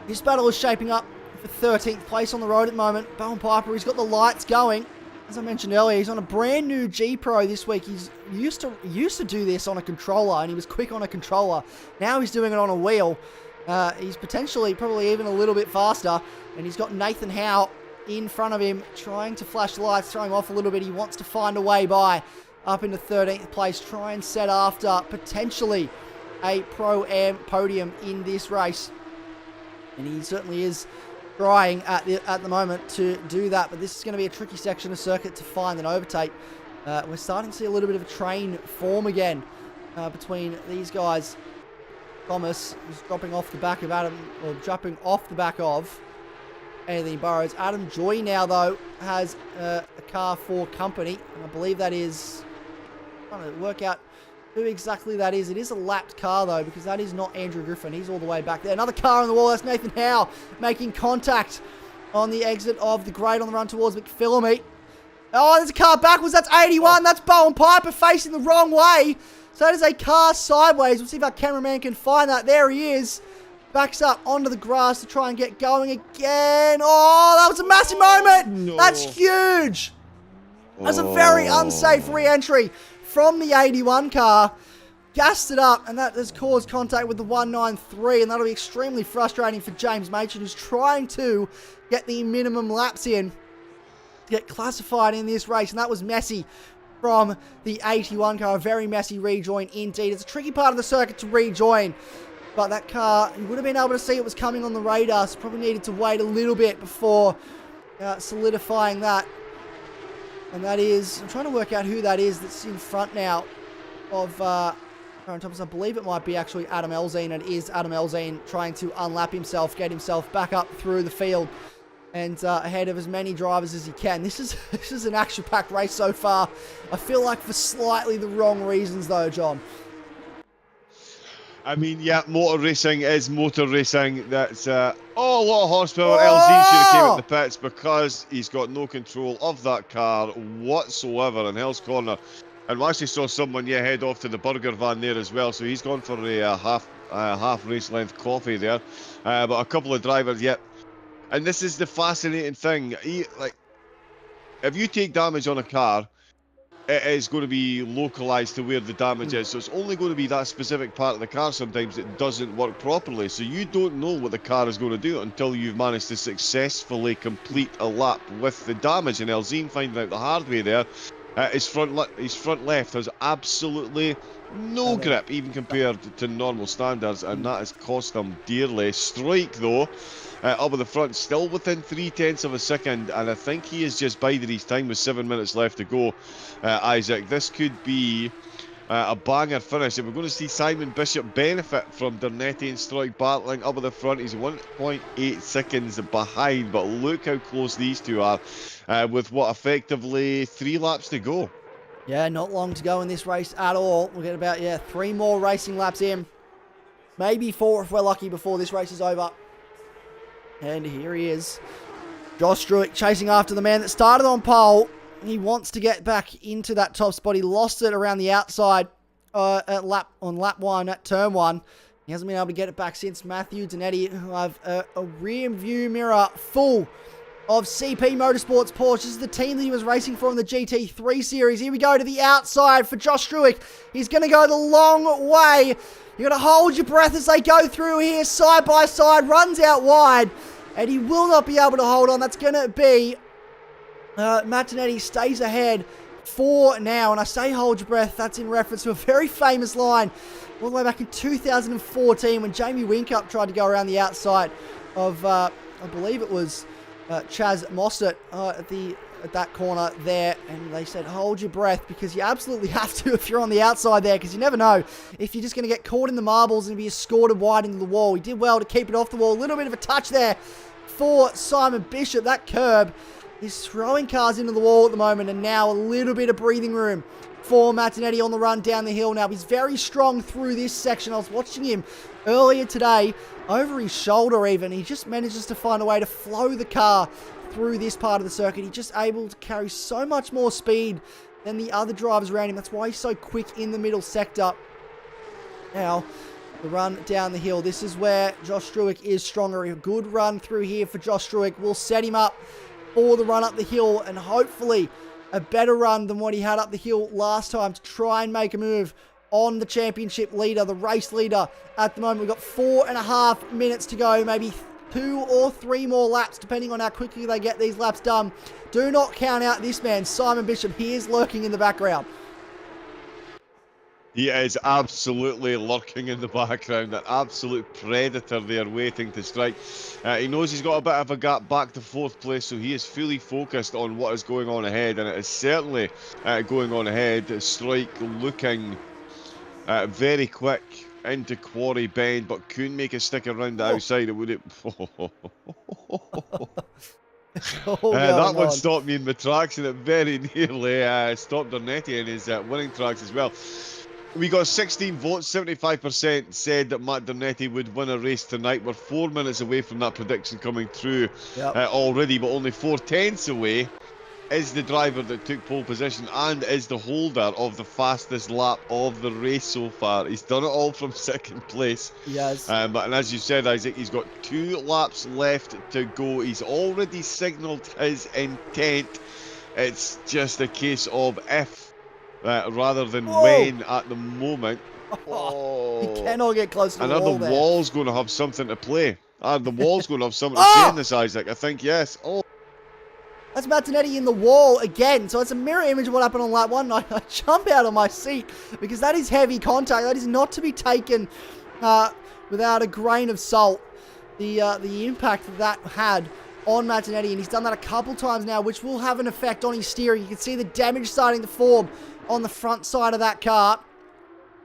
This battle is shaping up for 13th place on the road at the moment. Bowen Piper, he's got the lights going. As I mentioned earlier, he's on a brand new G Pro this week. He's used to do this on a controller, and he was quick on a controller. Now he's doing it on a wheel. He's potentially probably even a little bit faster, and he's got Nathan Howe in front of him, trying to flash the lights, throwing off a little bit. He wants to find a way by up into 13th place, try and set after potentially a Pro-Am podium in this race. And he certainly is trying at the moment to do that, but this is going to be a tricky section of circuit to find an overtake. We're starting to see a little bit of a train form again between these guys. Thomas is dropping off the back of Anthony Burrows. Adam Joy now, though, has a car for company, and I believe that is, I'm trying to work out who exactly that is. It is a lapped car, though, because that is not Andrew Griffin. He's all the way back there. Another car on the wall. That's Nathan Howe making contact on the exit of the grade on the run towards McPhillamy. Oh, there's a car backwards. That's 81. That's Bowen Piper facing the wrong way. So that is a car sideways. We'll see if our cameraman can find that. There he is. Backs up onto the grass to try and get going again. Oh, that was a massive moment. No. That's huge. That's a very unsafe re-entry from the 81 car. Gassed it up, and that has caused contact with the 193, and that'll be extremely frustrating for James Machin, who's trying to get the minimum laps in to get classified in this race, and that was messy from the 81 car. A very messy rejoin indeed. It's a tricky part of the circuit to rejoin. But that car, you would have been able to see it was coming on the radar, so probably needed to wait a little bit before solidifying that. And that is, I'm trying to work out who that is that's in front now of Aaron Thomas. I believe it might be actually Adam Elzine, and it is Adam Elzine trying to unlap himself, get himself back up through the field. and ahead of as many drivers as he can. This is an action-packed race so far. I feel like for slightly the wrong reasons, though, John. I mean, yeah, motor racing is motor racing. That's a lot of horsepower. LZ should have came at the pits because he's got no control of that car whatsoever in Hell's Corner. And we actually saw someone head off to the burger van there as well. So he's gone for a half race length coffee there. But a couple of drivers, And this is the fascinating thing. If you take damage on a car, it is going to be localized to where the damage is. So it's only going to be that specific part of the car sometimes that doesn't work properly. So you don't know what the car is going to do until you've managed to successfully complete a lap with the damage. And Elzine finding out the hard way there. His front left has absolutely no grip, even compared to normal standards, and that has cost him dearly. Strike, though, up at the front, still within 0.3 of a second, and I think he is just biding his time with 7 minutes left to go, Isaac. This could be a banger finish, and we're going to see Simon Bishop benefit from Dernetti and Strike battling up at the front. He's 1.8 seconds behind, but look how close these two are, with what, effectively 3 laps to go. Yeah, not long to go in this race at all. We'll get about, 3 more racing laps in. Maybe 4 if we're lucky before this race is over. And here he is. Josh Struick chasing after the man that started on pole. He wants to get back into that top spot. He lost it around the outside on lap 1, at turn 1. He hasn't been able to get it back since. Matthew Donetti, who have a rear view mirror full of CP Motorsports Porsche. This is the team that he was racing for in the GT3 series. Here we go to the outside for Josh Struick. He's going to go the long way. You've got to hold your breath as they go through here, side by side, runs out wide, and he will not be able to hold on. That's going to be Matt Donetti stays ahead for now, and I say hold your breath, that's in reference to a very famous line all the way back in 2014 when Jamie Whincup tried to go around the outside of, I believe it was Chaz Mossert at that corner there, and they said hold your breath because you absolutely have to if you're on the outside there, because you never know if you're just going to get caught in the marbles and be escorted wide into the wall. He did well to keep it off the wall. A little bit of a touch there for Simon Bishop. That curb is throwing cars into the wall at the moment, and now a little bit of breathing room for Matt Donetti on the run down the hill. Now he's very strong through this section. I was watching him earlier today, over his shoulder even. He just manages to find a way to flow the car through this part of the circuit. He's just able to carry so much more speed than the other drivers around him. That's why he's so quick in the middle sector. Now, the run down the hill. This is where Josh Struick is stronger. A good run through here for Josh Struick will set him up for the run up the hill, and hopefully a better run than what he had up the hill last time to try and make a move on the championship leader, the race leader at the moment. We've got 4.5 minutes to go, maybe 2 or 3 more laps, depending on how quickly they get these laps done. Do not count out this man, Simon Bishop. He is lurking in the background. He is absolutely lurking in the background, an absolute predator there waiting to strike. He knows he's got a bit of a gap back to 4th place, so he is fully focused on what is going on ahead, and it is certainly going on ahead. Strike looking very quick into Quarry Bend, but couldn't make a stick around the outside. It would have... that one stopped me in my tracks, and it very nearly stopped Dernetti in his winning tracks as well. We got 16 votes, 75% said that Matt Dernetti would win a race tonight. We're 4 minutes away from that prediction coming through already, but only 4/10 away is the driver that took pole position and is the holder of the fastest lap of the race so far. He's done it all from 2nd place. Yes. And as you said, Isaac, he's got 2 laps left to go. He's already signalled his intent. It's just a case of if rather than when at the moment. He cannot get close to the wall there. The wall's going to have something to play. The wall's going to have something to say in this, Isaac. I think, yes. That's Matt Donetti in the wall again. So it's a mirror image of what happened on lap 1. I jump out of my seat because that is heavy contact. That is not to be taken without a grain of salt. The impact that had on Matt Donetti, and he's done that a couple times now, which will have an effect on his steering. You can see the damage starting to form on the front side of that car.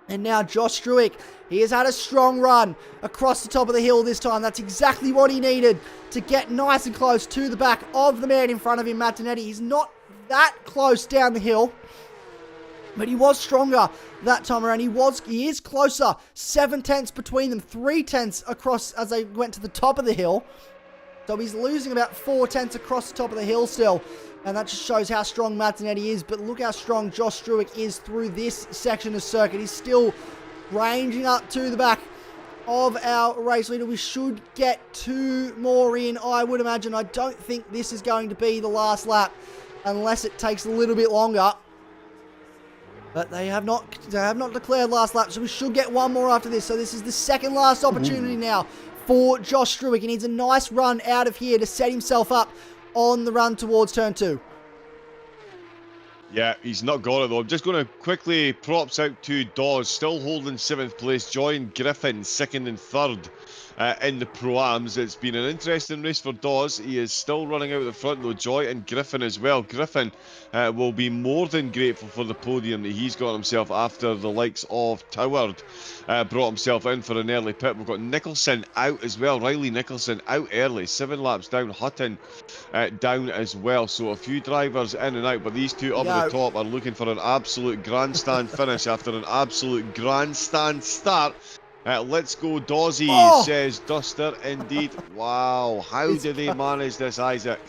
And now Josh Struick, he has had a strong run across the top of the hill this time. That's exactly what he needed to get nice and close to the back of the man in front of him, Martinetti. He's not that close down the hill, but he was stronger that time around. He is closer. 7 tenths between them, 3 tenths across as they went to the top of the hill. So he's losing about 4 tenths across the top of the hill still. And that just shows how strong Martinetti is. But look how strong Josh Struick is through this section of circuit. He's still ranging up to the back of our race leader. We should get 2 more in, I would imagine. I don't think this is going to be the last lap unless it takes a little bit longer. But they have not declared last lap, so we should get 1 more after this. So this is the second last opportunity now for Josh Struick. He needs a nice run out of here to set himself up on the run towards turn 2. Yeah, he's not got it though. I'm just going to quickly props out to Dawes, still holding 7th place. Joy and Griffin 2nd and 3rd in the Pro-Ams. It's been an interesting race for Dawes. He is still running out the front though. Joy and Griffin as well. Griffin will be more than grateful for the podium that he's got himself after the likes of Toward brought himself in for an early pit. We've got Nicholson out as well. Riley Nicholson out early, 7 laps down. Hutton down as well. So a few drivers in and out, but these two up at the top are looking for an absolute grandstand finish after an absolute grandstand start. Let's go, Dawsy, says Duster. Indeed. Wow, how do they manage this, Isaac?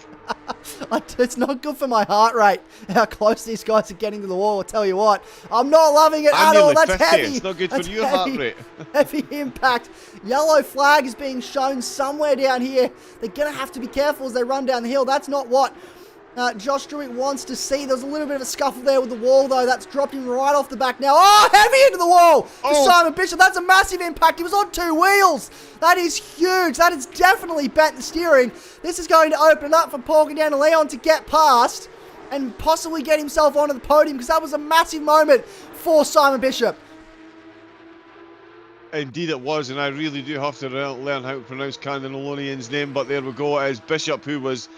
It's not good for my heart rate, how close these guys are getting to the wall. I'll tell you what. I'm not loving it at all. That's 50. heavy. It's not good for your heart rate. Heavy impact. Yellow flag is being shown somewhere down here. They're going to have to be careful as they run down the hill. That's not what Josh Struick wants to see. There's a little bit of a scuffle there with the wall, though. That's dropped him right off the back now. Oh, heavy into the wall for Simon Bishop. That's a massive impact. He was on 2 wheels. That is huge. That has definitely bent the steering. This is going to open up for Pogarty and Leon to get past and possibly get himself onto the podium, because that was a massive moment for Simon Bishop. Indeed it was, and I really do have to learn how to pronounce Candonalonian's name, but there we go. As Bishop, who was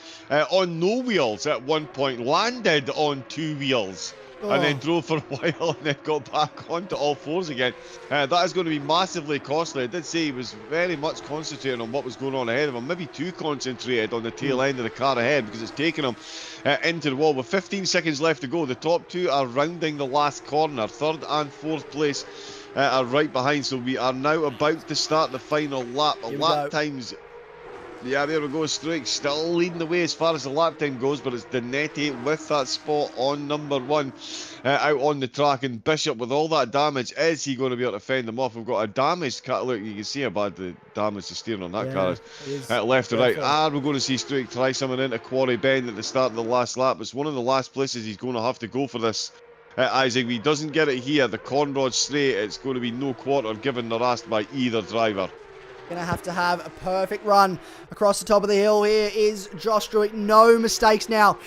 on no wheels at one point, landed on 2 wheels and then drove for a while and then got back onto all 4s again. That is going to be massively costly. I did say he was very much concentrating on what was going on ahead of him, maybe too concentrated on the tail end of the car ahead, because it's taken him into the wall. With 15 seconds left to go, the top 2 are rounding the last corner. 3rd and 4th place are right behind, so we are now about to start the final lap. Lap times, yeah, there we go. Struick still leading the way as far as the lap time goes, but it's Danetti with that spot on number 1 out on the track, and Bishop with all that damage, is he going to be able to fend them off? We've got a damaged car. Look, you can see how bad the damage to steering on that car is. Left to right. We're going to see Struick try something into Quarry Bend at the start of the last lap. It's one of the last places he's going to have to go for this. Isaac, if he doesn't get it here, the Conrod straight, it's going to be no quarter given the rest by either driver. Going to have a perfect run across the top of the hill. Here is Josh Struick. No mistakes now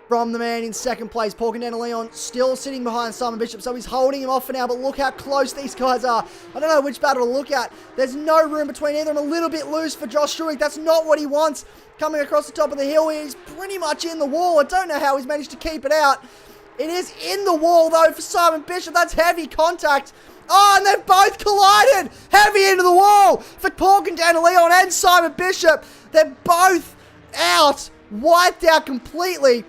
from the man in 2nd place. Pogarty Leon still sitting behind Simon Bishop, so he's holding him off for now, but look how close these guys are. I don't know which battle to look at. There's no room between either. I'm a little bit loose for Josh Struick. That's not what he wants. Coming across the top of the hill here, he's pretty much in the wall. I don't know how he's managed to keep it out. It is in the wall, though, for Simon Bishop. That's heavy contact. Oh, and they've both collided. Heavy into the wall for Pogarty Leon and Simon Bishop. They're both out, wiped out completely.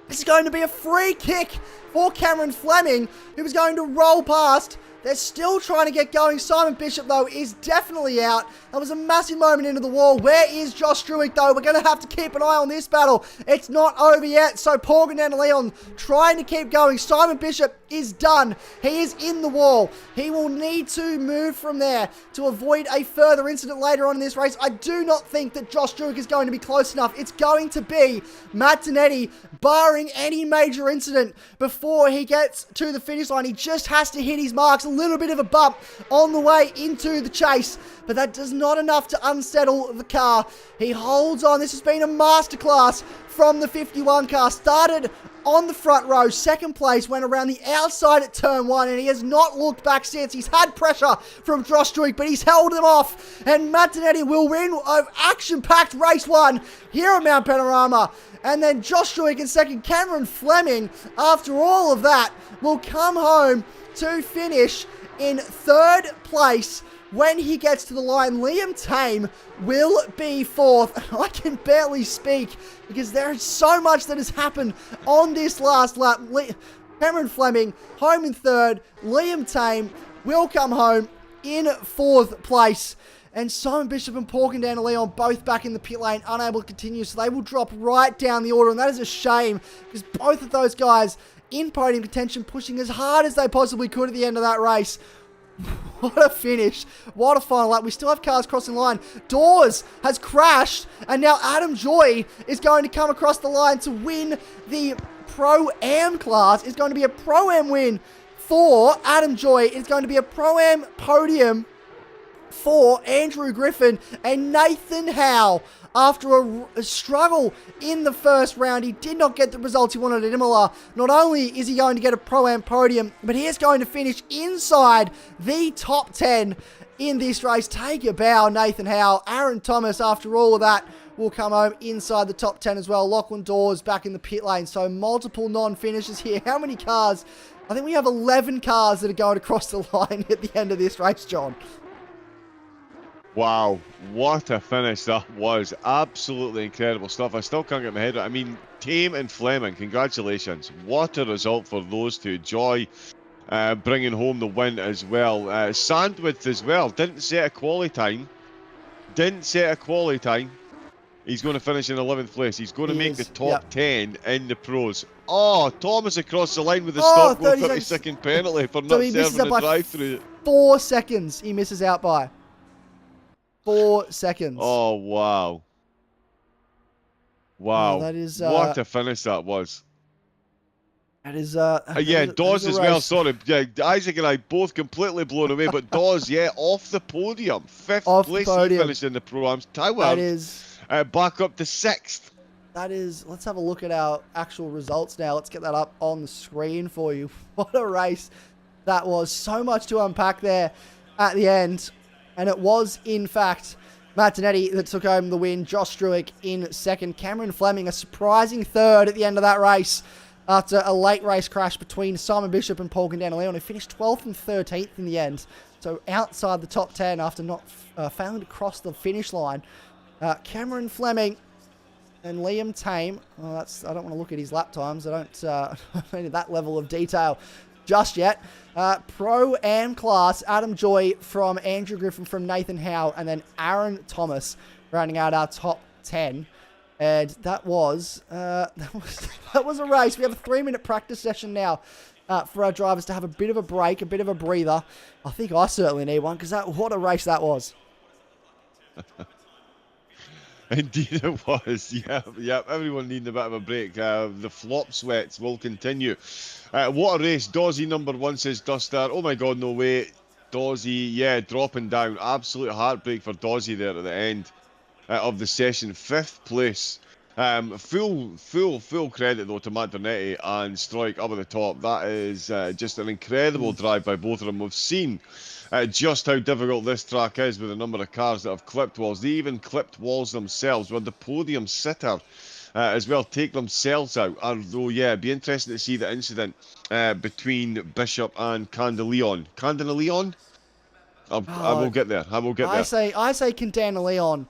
This is going to be a free kick for Cameron Fleming, who was going to roll past. They're still trying to get going. Simon Bishop, though, is definitely out. That was a massive moment into the wall. Where is Josh Struick, though? We're going to have to keep an eye on this battle. It's not over yet. So Pogarty and Leon trying to keep going. Simon Bishop is done. He is in the wall. He will need to move from there to avoid a further incident later on in this race. I do not think that Josh Struick is going to be close enough. It's going to be Martinetti, barring any major incident before he gets to the finish line. He just has to hit his marks. A little bit of a bump on the way into the chase, but that does not enough to unsettle the car. He holds on. This has been a masterclass from the 51 car. Started on the front row. Second place, went around the outside at turn 1, and he has not looked back since. He's had pressure from Josh Druick, but he's held them off. And Martinetti will win an action-packed race 1 here at Mount Panorama. And then Josh Druick in second. Cameron Fleming, after all of that, will come home to finish in third place. When he gets to the line, Liam Tame will be fourth. I can barely speak because there is so much that has happened on this last lap. Cameron Fleming home in third. Liam Tame will come home in fourth place. And Simon Bishop and Paul Leon both back in the pit lane, unable to continue. So they will drop right down the order. And that is a shame because both of those guys in podium contention, pushing as hard as they possibly could at the end of that race. What a finish. What a final lap. We still have cars crossing the line. Dawes has crashed, and now Adam Joy is going to come across the line to win the Pro-Am class. It's going to be a Pro-Am win for Adam Joy. It's going to be a Pro-Am podium for Andrew Griffin and Nathan Howe. After a struggle in the first round, he did not get the results he wanted at Imola. Not only is he going to get a Pro-Am podium, but he is going to finish inside the top 10 in this race. Take a bow, Nathan Howe. Aaron Thomas, after all of that, will come home inside the top 10 as well. Lachlan Dawes back in the pit lane, so multiple non-finishes here. How many cars? I think we have 11 cars that are going across the line at the end of this race, John. Wow, what a finish that was. Absolutely incredible stuff. I still can't get my head around. I mean, Tame and Fleming, congratulations. What a result for those two. Joy bringing home the win as well. Sandwith as well. Didn't set a quali time. He's going to finish in 11th place. He's going to make the top 10 in the pros. Oh, Thomas across the line with the stop go 30-second penalty for not serving the drive-through. 4 seconds he misses out by. 4 seconds. Oh, wow. Wow. That is, what a finish that was. That is, yeah, Dawes as well, sorry. Yeah, Isaac and I both completely blown away, but Dawes, yeah, off the podium. Fifth place he finished in the Pro-Ams. Tower, that is, back up to 6th. That is, let's have a look at our actual results now. Let's get that up on the screen for you. What a race that was. So much to unpack there at the end. And it was, in fact, Martinetti that took home the win. Josh Druick in second. Cameron Fleming, a surprising third at the end of that race after a late race crash between Simon Bishop and Paul Leon, who finished 12th and 13th in the end. So outside the top 10 after not failing to cross the finish line. Cameron Fleming and Liam Tame. Well, I don't want to look at his lap times. I don't need that level of detail just yet. Pro-Am class, Adam Joy from Andrew Griffin from Nathan Howe, and then Aaron Thomas rounding out our top 10. And that was a race. We have a 3-minute practice session now for our drivers to have a bit of a break, a bit of a breather. I think I certainly need one because what a race that was. Indeed it was. Yeah, everyone needing a bit of a break. The flop sweats will continue. What a race. Dawsey number 1 says Duster. Oh my god, no way. Dawsey, yeah, dropping down. Absolute heartbreak for Dawsey there at the end of the session. 5th place. Full credit though to Martinetti and Stroik up at the top. That is just an incredible drive by both of them. We've seen just how difficult this track is with the number of cars that have clipped walls. They even clipped walls themselves. With the podium sitter as well take themselves out. Although, yeah, it'd be interesting to see the incident between Bishop and Candeleon. Candeleon? I will get there. I say Candeleon,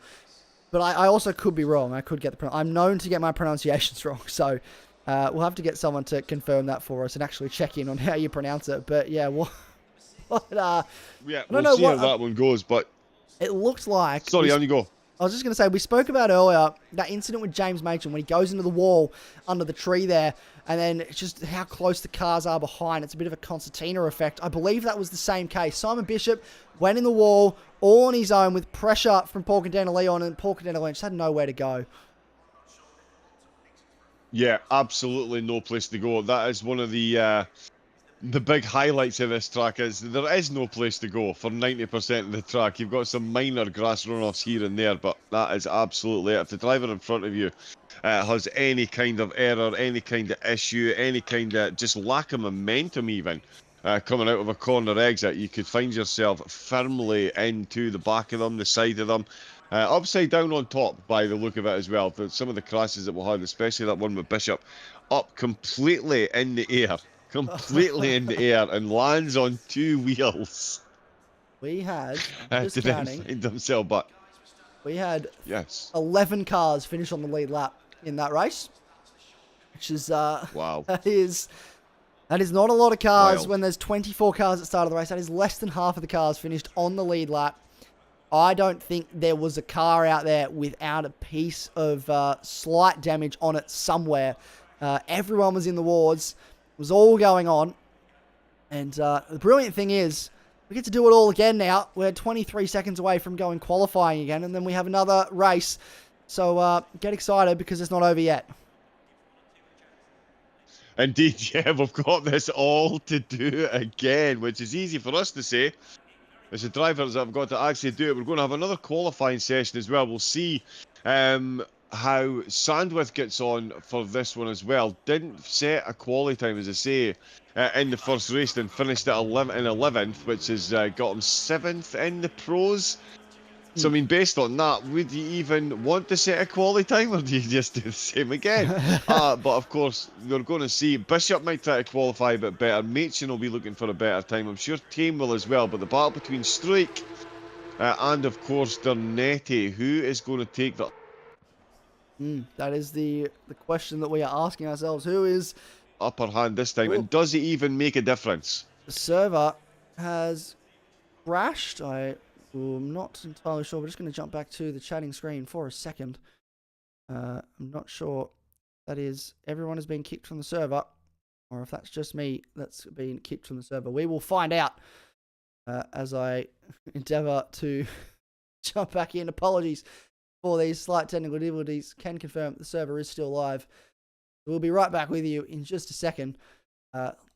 but I also could be wrong. I could get I'm known to get my pronunciations wrong, so we'll have to get someone to confirm that for us and actually check in on how you pronounce it. But yeah, yeah, we'll see how that one goes, but it looked like... Sorry, on you go. I was just going to say, we spoke about earlier that incident with James Machin when he goes into the wall under the tree there, and then it's just how close the cars are behind. It's a bit of a concertina effect. I believe that was the same case. Simon Bishop went in the wall all on his own with pressure from Paul Leon, and Paul Leon just had nowhere to go. Yeah, absolutely no place to go. That is one of the big highlights of this track is there is no place to go for 90% of the track. You've got some minor grass runoffs here and there, but that is absolutely it. If the driver in front of you has any kind of error, any kind of issue, any kind of just lack of momentum even, coming out of a corner exit, you could find yourself firmly into the back of them, the side of them, upside down on top by the look of it as well. Some of the crashes that we had, especially that one with Bishop, up completely in the air. Completely in the air and lands on 2 wheels. We had, To then find themselves back. We had yes 11 cars finish on the lead lap in that race, which is wow. That is not a lot of cars. Wild. When there's 24 cars at the start of the race. That is less than half of the cars finished on the lead lap. I don't think there was a car out there without a piece of slight damage on it somewhere. Everyone was in the wards. It was all going on. And the brilliant thing is, we get to do it all again now. We're 23 seconds away from going qualifying again, and then we have another race. So get excited because it's not over yet. Indeed, yeah, we've got this all to do again, which is easy for us to say. It's the drivers that have got to actually do it. We're going to have another qualifying session as well. We'll see how Sandwith gets on for this one as well. Didn't set a quality time, as I say, in the first race, and finished at 11th, which has got him 7th in the pros. So, I mean, based on that, would you even want to set a quality time, or do you just do the same again? But, of course, we're going to see. Bishop might try to qualify a bit better. Machin will be looking for a better time. I'm sure Tame will as well. But the battle between Strike and, of course, Dernetti, who is going to take the... That is the question that we are asking ourselves. Who is... upper hand this time, and does it even make a difference? The server has crashed. I'm not entirely sure. We're just going to jump back to the chatting screen for a second. I'm not sure that is everyone has been kicked from the server, or if that's just me that's been kicked from the server. We will find out as I endeavour to jump back in. Apologies for these slight technical difficulties. Can confirm the server is still live. We'll be right back with you in just a second.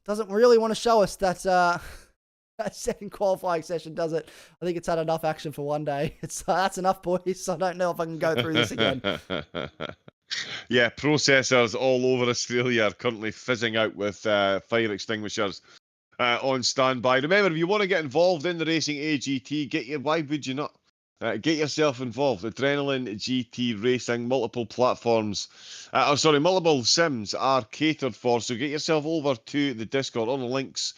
Doesn't really want to show us that that second qualifying session, does it? I think it's had enough action for one day. That's enough, boys. I don't know if I can go through this again. Yeah, processors all over Australia are currently fizzing out with fire extinguishers on standby. Remember, if you want to get involved in the racing AGT, why would you not? Get yourself involved. Adrenaline GT Racing, multiple platforms, multiple sims are catered for. So get yourself over to the Discord. All the links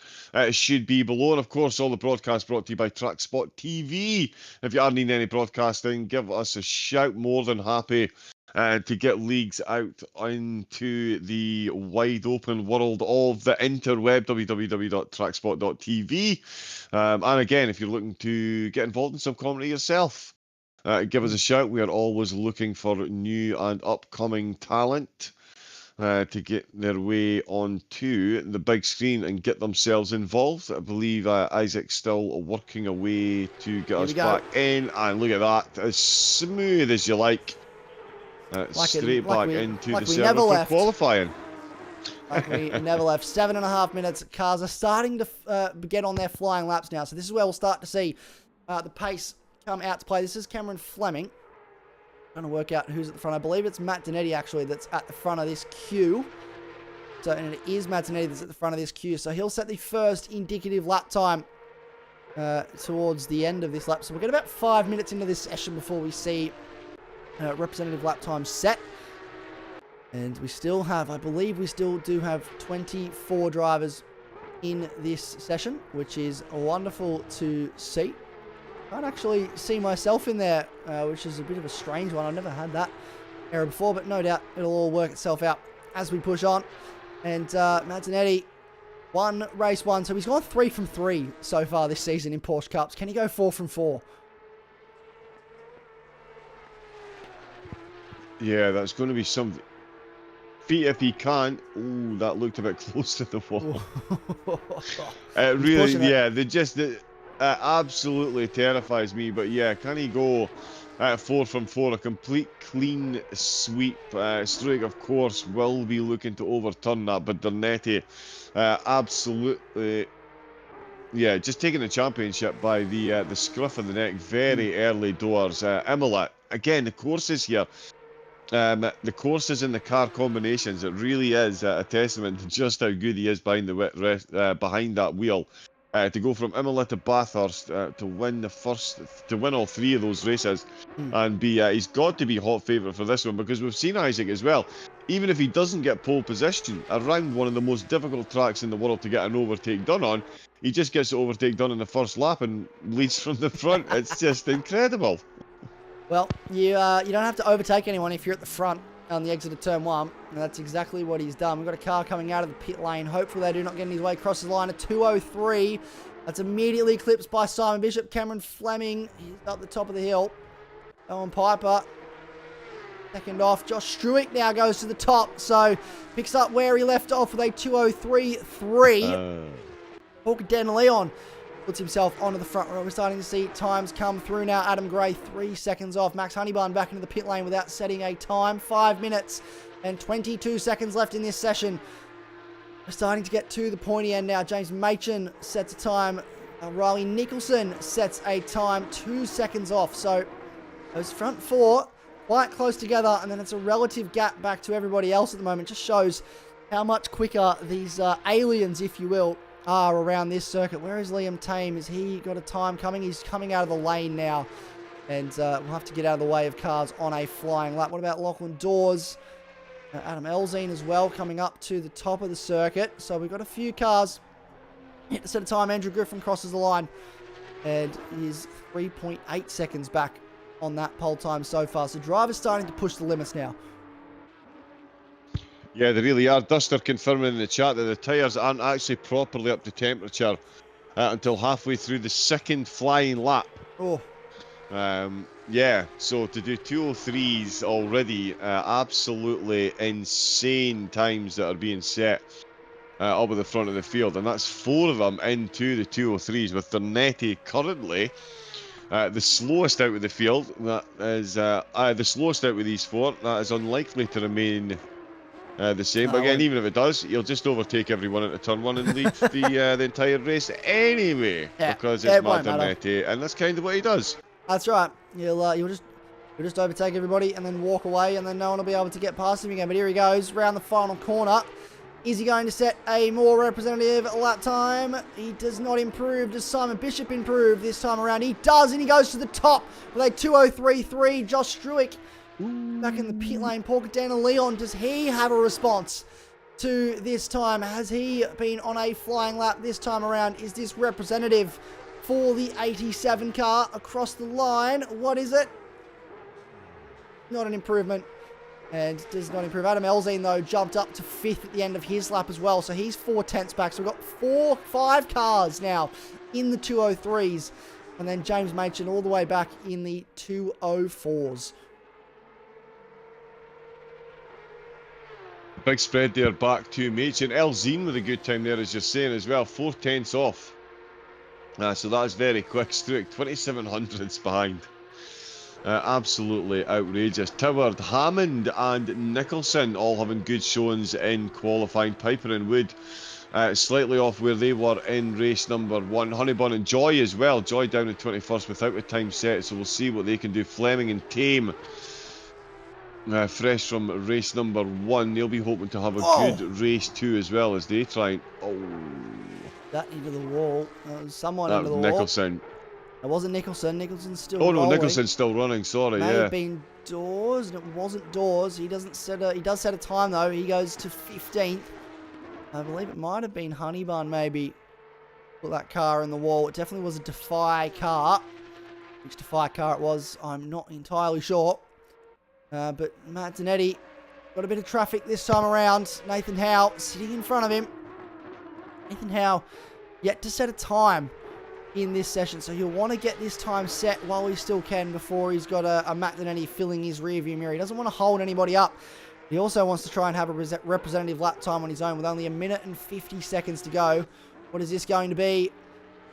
should be below. And of course, all the broadcasts brought to you by TrackSpotTV. If you are needing any broadcasting, give us a shout. More than happy to get leagues out into the wide open world of the interweb, www.trackspot.tv. And again, if you're looking to get involved in some comedy yourself, give us a shout. We are always looking for new and upcoming talent to get their way onto the big screen and get themselves involved. I believe Isaac's still working away to get us back in. And look at that, as smooth as you like. Straight back into the server for qualifying. Like we never left. 7.5 minutes. Cars are starting to get on their flying laps now. So this is where we'll start to see the pace come out to play. This is Cameron Fleming. Trying to work out who's at the front. I believe it's Matt Donetti, actually, that's at the front of this queue. So, and it is Matt Donetti that's at the front of this queue. So he'll set the first indicative lap time towards the end of this lap. So we'll get about 5 minutes into this session before we see representative lap time set. And we still have, I believe we still do have 24 drivers in this session, which is wonderful to see. I can't actually see myself in there, which is a bit of a strange one. I've never had that error before, but no doubt it'll all work itself out as we push on. And Matt Donetti won race 1, so he's gone 3 from 3 so far this season in Porsche Cups. Can he go 4 from 4? Yeah, that's going to be something. If he can't. Ooh, that looked a bit close to the wall. Really, yeah, it absolutely terrifies me. But yeah, can he go 4 from 4? A complete clean sweep. Strike, of course, will be looking to overturn that. But Dernetti, absolutely, yeah, just taking the championship by the scruff of the neck. Very early doors. Imola, again, the courses here the courses and the car combinations, it really is a testament to just how good he is behind behind that wheel. To go from Imola to Bathurst to win all three of those races, and he's got to be hot favourite for this one, because we've seen Isaac as well. Even if he doesn't get pole position around one of the most difficult tracks in the world to get an overtake done on, he just gets the overtake done in the first lap and leads from the front. It's just incredible. Well, you don't have to overtake anyone if you're at the front on the exit of turn 1. And that's exactly what he's done. We've got a car coming out of the pit lane. Hopefully they do not get in his way. Crosses the line at 2:03. That's immediately eclipsed by Simon Bishop. Cameron Fleming, he's up the top of the hill. Owen Piper, second off. Josh Struick now goes to the top. So picks up where he left off with a 2:03.3. Hawker Den Leon puts himself onto the front row. We're starting to see times come through now. Adam Gray, 3 seconds off. Max Honeybarn back into the pit lane without setting a time. 5 minutes and 22 seconds left in this session. We're starting to get to the pointy end now. James Machin sets a time. Riley Nicholson sets a time 2 seconds off. So those front four quite close together, and then it's a relative gap back to everybody else at the moment. Just shows how much quicker these aliens, if you will, are around this circuit. Where is Liam Tame? Has he got a time coming? He's coming out of the lane now, and we'll have to get out of the way of cars on a flying lap. What about Lachlan Dawes? Adam Elzine as well, coming up to the top of the circuit. So we've got a few cars hit to set a time. Andrew Griffin crosses the line and is 3.8 seconds back on that pole time so far. So drivers starting to push the limits now. Yeah, they really are. Duster confirming in the chat that the tyres aren't actually properly up to temperature until halfway through the second flying lap. Oh. Yeah, so to do 2:03s already, absolutely insane times that are being set up at the front of the field. And that's 4 of them into the 2:03s, with Dernetti currently the slowest out of the field. That is the slowest out with these 4. That is unlikely to remain the same. But again, even if it does, he'll just overtake everyone into turn 1 and lead the entire race anyway, because it's Matt Dernetti, and that's kind of what he does. That's right. You'll just overtake everybody and then walk away, and then no one will be able to get past him again. But here he goes round the final corner. Is he going to set a more representative lap time? He does not improve. Does Simon Bishop improve this time around? He does, and he goes to the top with a 2:03.3. Josh Struick back in the pit lane. Paul Cadena Leon, does he have a response to this time? Has he been on a flying lap this time around? Is this representative for the 87 car across the line? What is it? Not an improvement. And does not improve. Adam Elzine, though, jumped up to 5th at the end of his lap as well. So he's 4 tenths back. So we've got 5 cars now in the 2:03s. And then James Machin all the way back in the 2:04s. Big spread there back to Machin. Elzine with a good time there, as you're saying as well. 4 tenths off. So that is very quick. Struick 2700ths behind. Absolutely outrageous. Toward, Hammond and Nicholson all having good showings in qualifying. Piper and Wood slightly off where they were in race number 1. Honeybun and Joy as well. Joy down at 21st without a time set, so we'll see what they can do. Fleming and Tame fresh from race number 1. They'll be hoping to have a good race 2 as well, as they try and... That into the wall. Someone into the Nicholson. wall. It wasn't Nicholson. Nicholson's still rolling. rolling. Nicholson's still running. Sorry, May have been Dawes, and it wasn't Dawes. He does set a time though. He goes to 15th. I believe it might have been Honeybun maybe put that car in the wall. It definitely was a Defy car. Which Defy car it was, I'm not entirely sure. But Matt Zanetti got a bit of traffic this time around. Nathan Howe sitting in front of him. Nathan Howe yet to set a time in this session, so he'll want to get this time set while he still can before he's got a Matt Zanetti filling his rearview mirror. He doesn't want to hold anybody up. He also wants to try and have a representative lap time on his own with only 1 minute and 50 seconds to go. What is this going to be?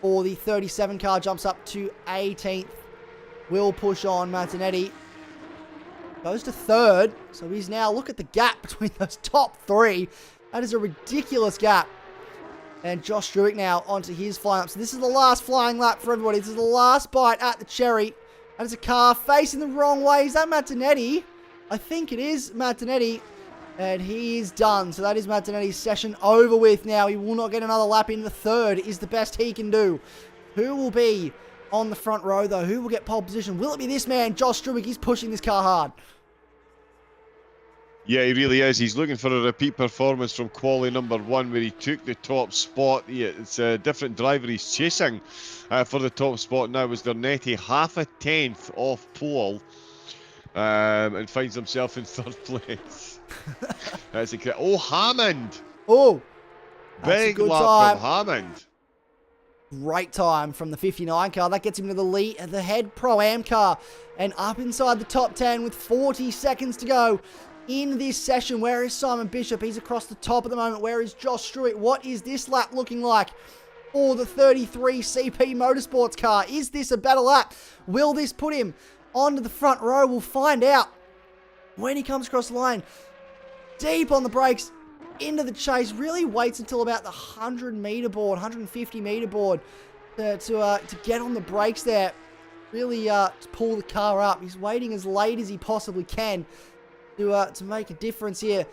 For the 37 car, jumps up to 18th. Will push on. Matt Zanetti goes to 3rd, so he's now, look at the gap between those top 3. That is a ridiculous gap. And Josh Struick now onto his flying lap. So this is the last flying lap for everybody. This is the last bite at the cherry. And it's a car facing the wrong way. Is that Matt Zanetti? I think it is Martinetti. And he is done. So that is Martinetti's session over with now. He will not get another lap in. The third is the best he can do. Who will be on the front row, though? Who will get pole position? Will it be this man, Josh Strubick? He's pushing this car hard. Yeah, he really is. He's looking for a repeat performance from quali number 1 where he took the top spot. It's a different driver he's chasing for the top spot now. As Dernetti half a tenth off pole and finds himself in third place. That's incredible. Oh, Hammond! Oh! Big lap from Hammond. Great time from the 59 car. That gets him to the lead, the head Pro-Am car. And up inside the top 10 with 40 seconds to go in this session. Where is Simon Bishop? He's across the top at the moment. Where is Josh Struitt? What is this lap looking like for the 33 CP Motorsports car? Is this a better lap? Will this put him onto the front row? We'll find out when he comes across the line. Deep on the brakes, into the chase. Really waits until about the 100-meter board, 150-meter board to get on the brakes there. Really to pull the car up. He's waiting as late as he possibly can to make a difference here.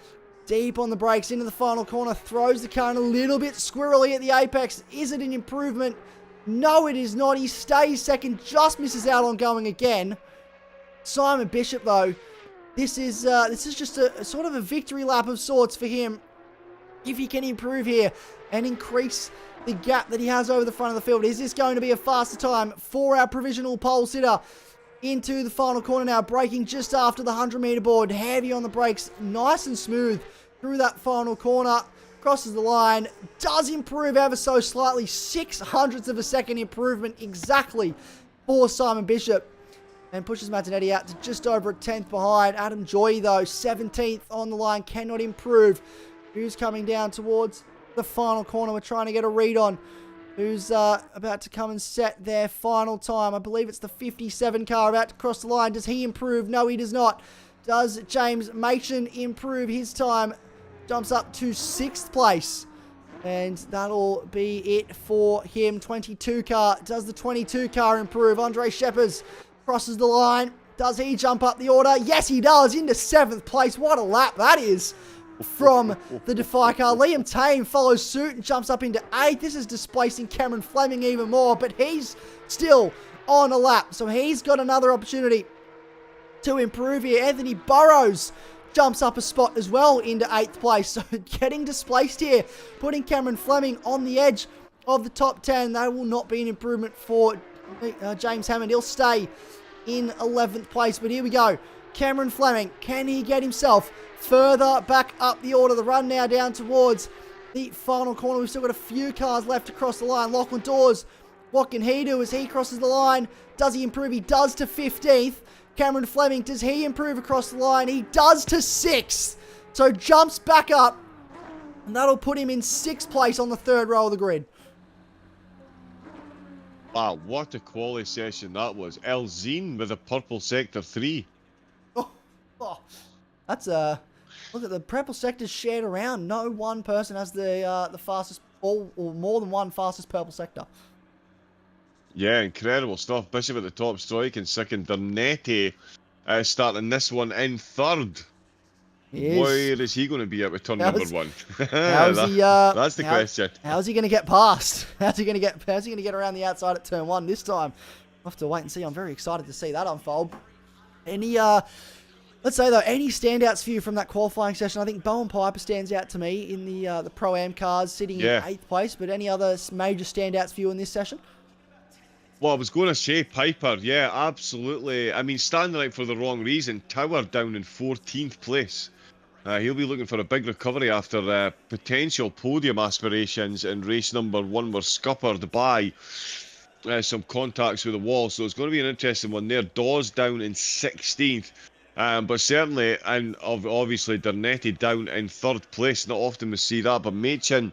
Deep on the brakes, into the final corner. Throws the car in a little bit squirrely at the apex. Is it an improvement? No, it is not. He stays second, just misses out on going again. Simon Bishop, though, this is just a sort of a victory lap of sorts for him. If he can improve here and increase the gap that he has over the front of the field. Is this going to be a faster time for our provisional pole sitter? Into the final corner now, braking just after the 100-meter board. Heavy on the brakes, nice and smooth through that final corner. Crosses the line, does improve ever so slightly. 0.06 of a second improvement exactly for Simon Bishop. And pushes Martinetti out to just over a 10th behind. Adam Joy, though, 17th on the line, cannot improve. Who's coming down towards the final corner? We're trying to get a read on who's about to come and set their final time. I believe it's the 57 car about to cross the line. Does he improve? No, he does not. Does James Machen improve his time? Jumps up to 6th place. And that'll be it for him. 22 car. Does the 22 car improve? Andre Sheppers crosses the line. Does he jump up the order? Yes, he does. Into 7th place. What a lap that is from the Defy car. Liam Tame follows suit and jumps up into 8th. This is displacing Cameron Fleming even more, but he's still on a lap. So he's got another opportunity to improve here. Anthony Burrows jumps up a spot as well into 8th place. So getting displaced here, putting Cameron Fleming on the edge of the top 10. That will not be an improvement for James Hammond. He'll stay in 11th place. But here we go. Cameron Fleming, can he get himself further back up the order? The run now down towards the final corner. We've still got a few cars left to cross the line. Lachlan Dawes, what can he do as he crosses the line? Does he improve? He does to 15th. Cameron Fleming, does he improve across the line? He does to 6th. So jumps back up. And that'll put him in 6th place on the 3rd row of the grid. Wow, what a quality session that was. Elzine with a purple sector 3. Oh, that's look at the purple sectors shared around. No one person has the fastest, or more than one fastest purple sector. Yeah, incredible stuff. Bishop at the top, Stroik in 2nd. Dernetti starting this one in 3rd. Where is he going to be at with turn number 1? That's the question. How's he going to get past? How's he going to get around the outside at turn 1 this time? We'll have to wait and see. I'm very excited to see that unfold. Let's say, though, any standouts for you from that qualifying session? I think Bowen Piper stands out to me in the Pro-Am cars, sitting in 8th place. But any other major standouts for you in this session? Well, I was going to say Piper. Yeah, absolutely. I mean, standing out for the wrong reason. Tower down in 14th place. He'll be looking for a big recovery after potential podium aspirations in race number 1 were scuppered by some contacts with the wall. So it's going to be an interesting one there. Dawes down in 16th. But certainly, and obviously Dernetti down in 3rd place. Not often we see that, but Machin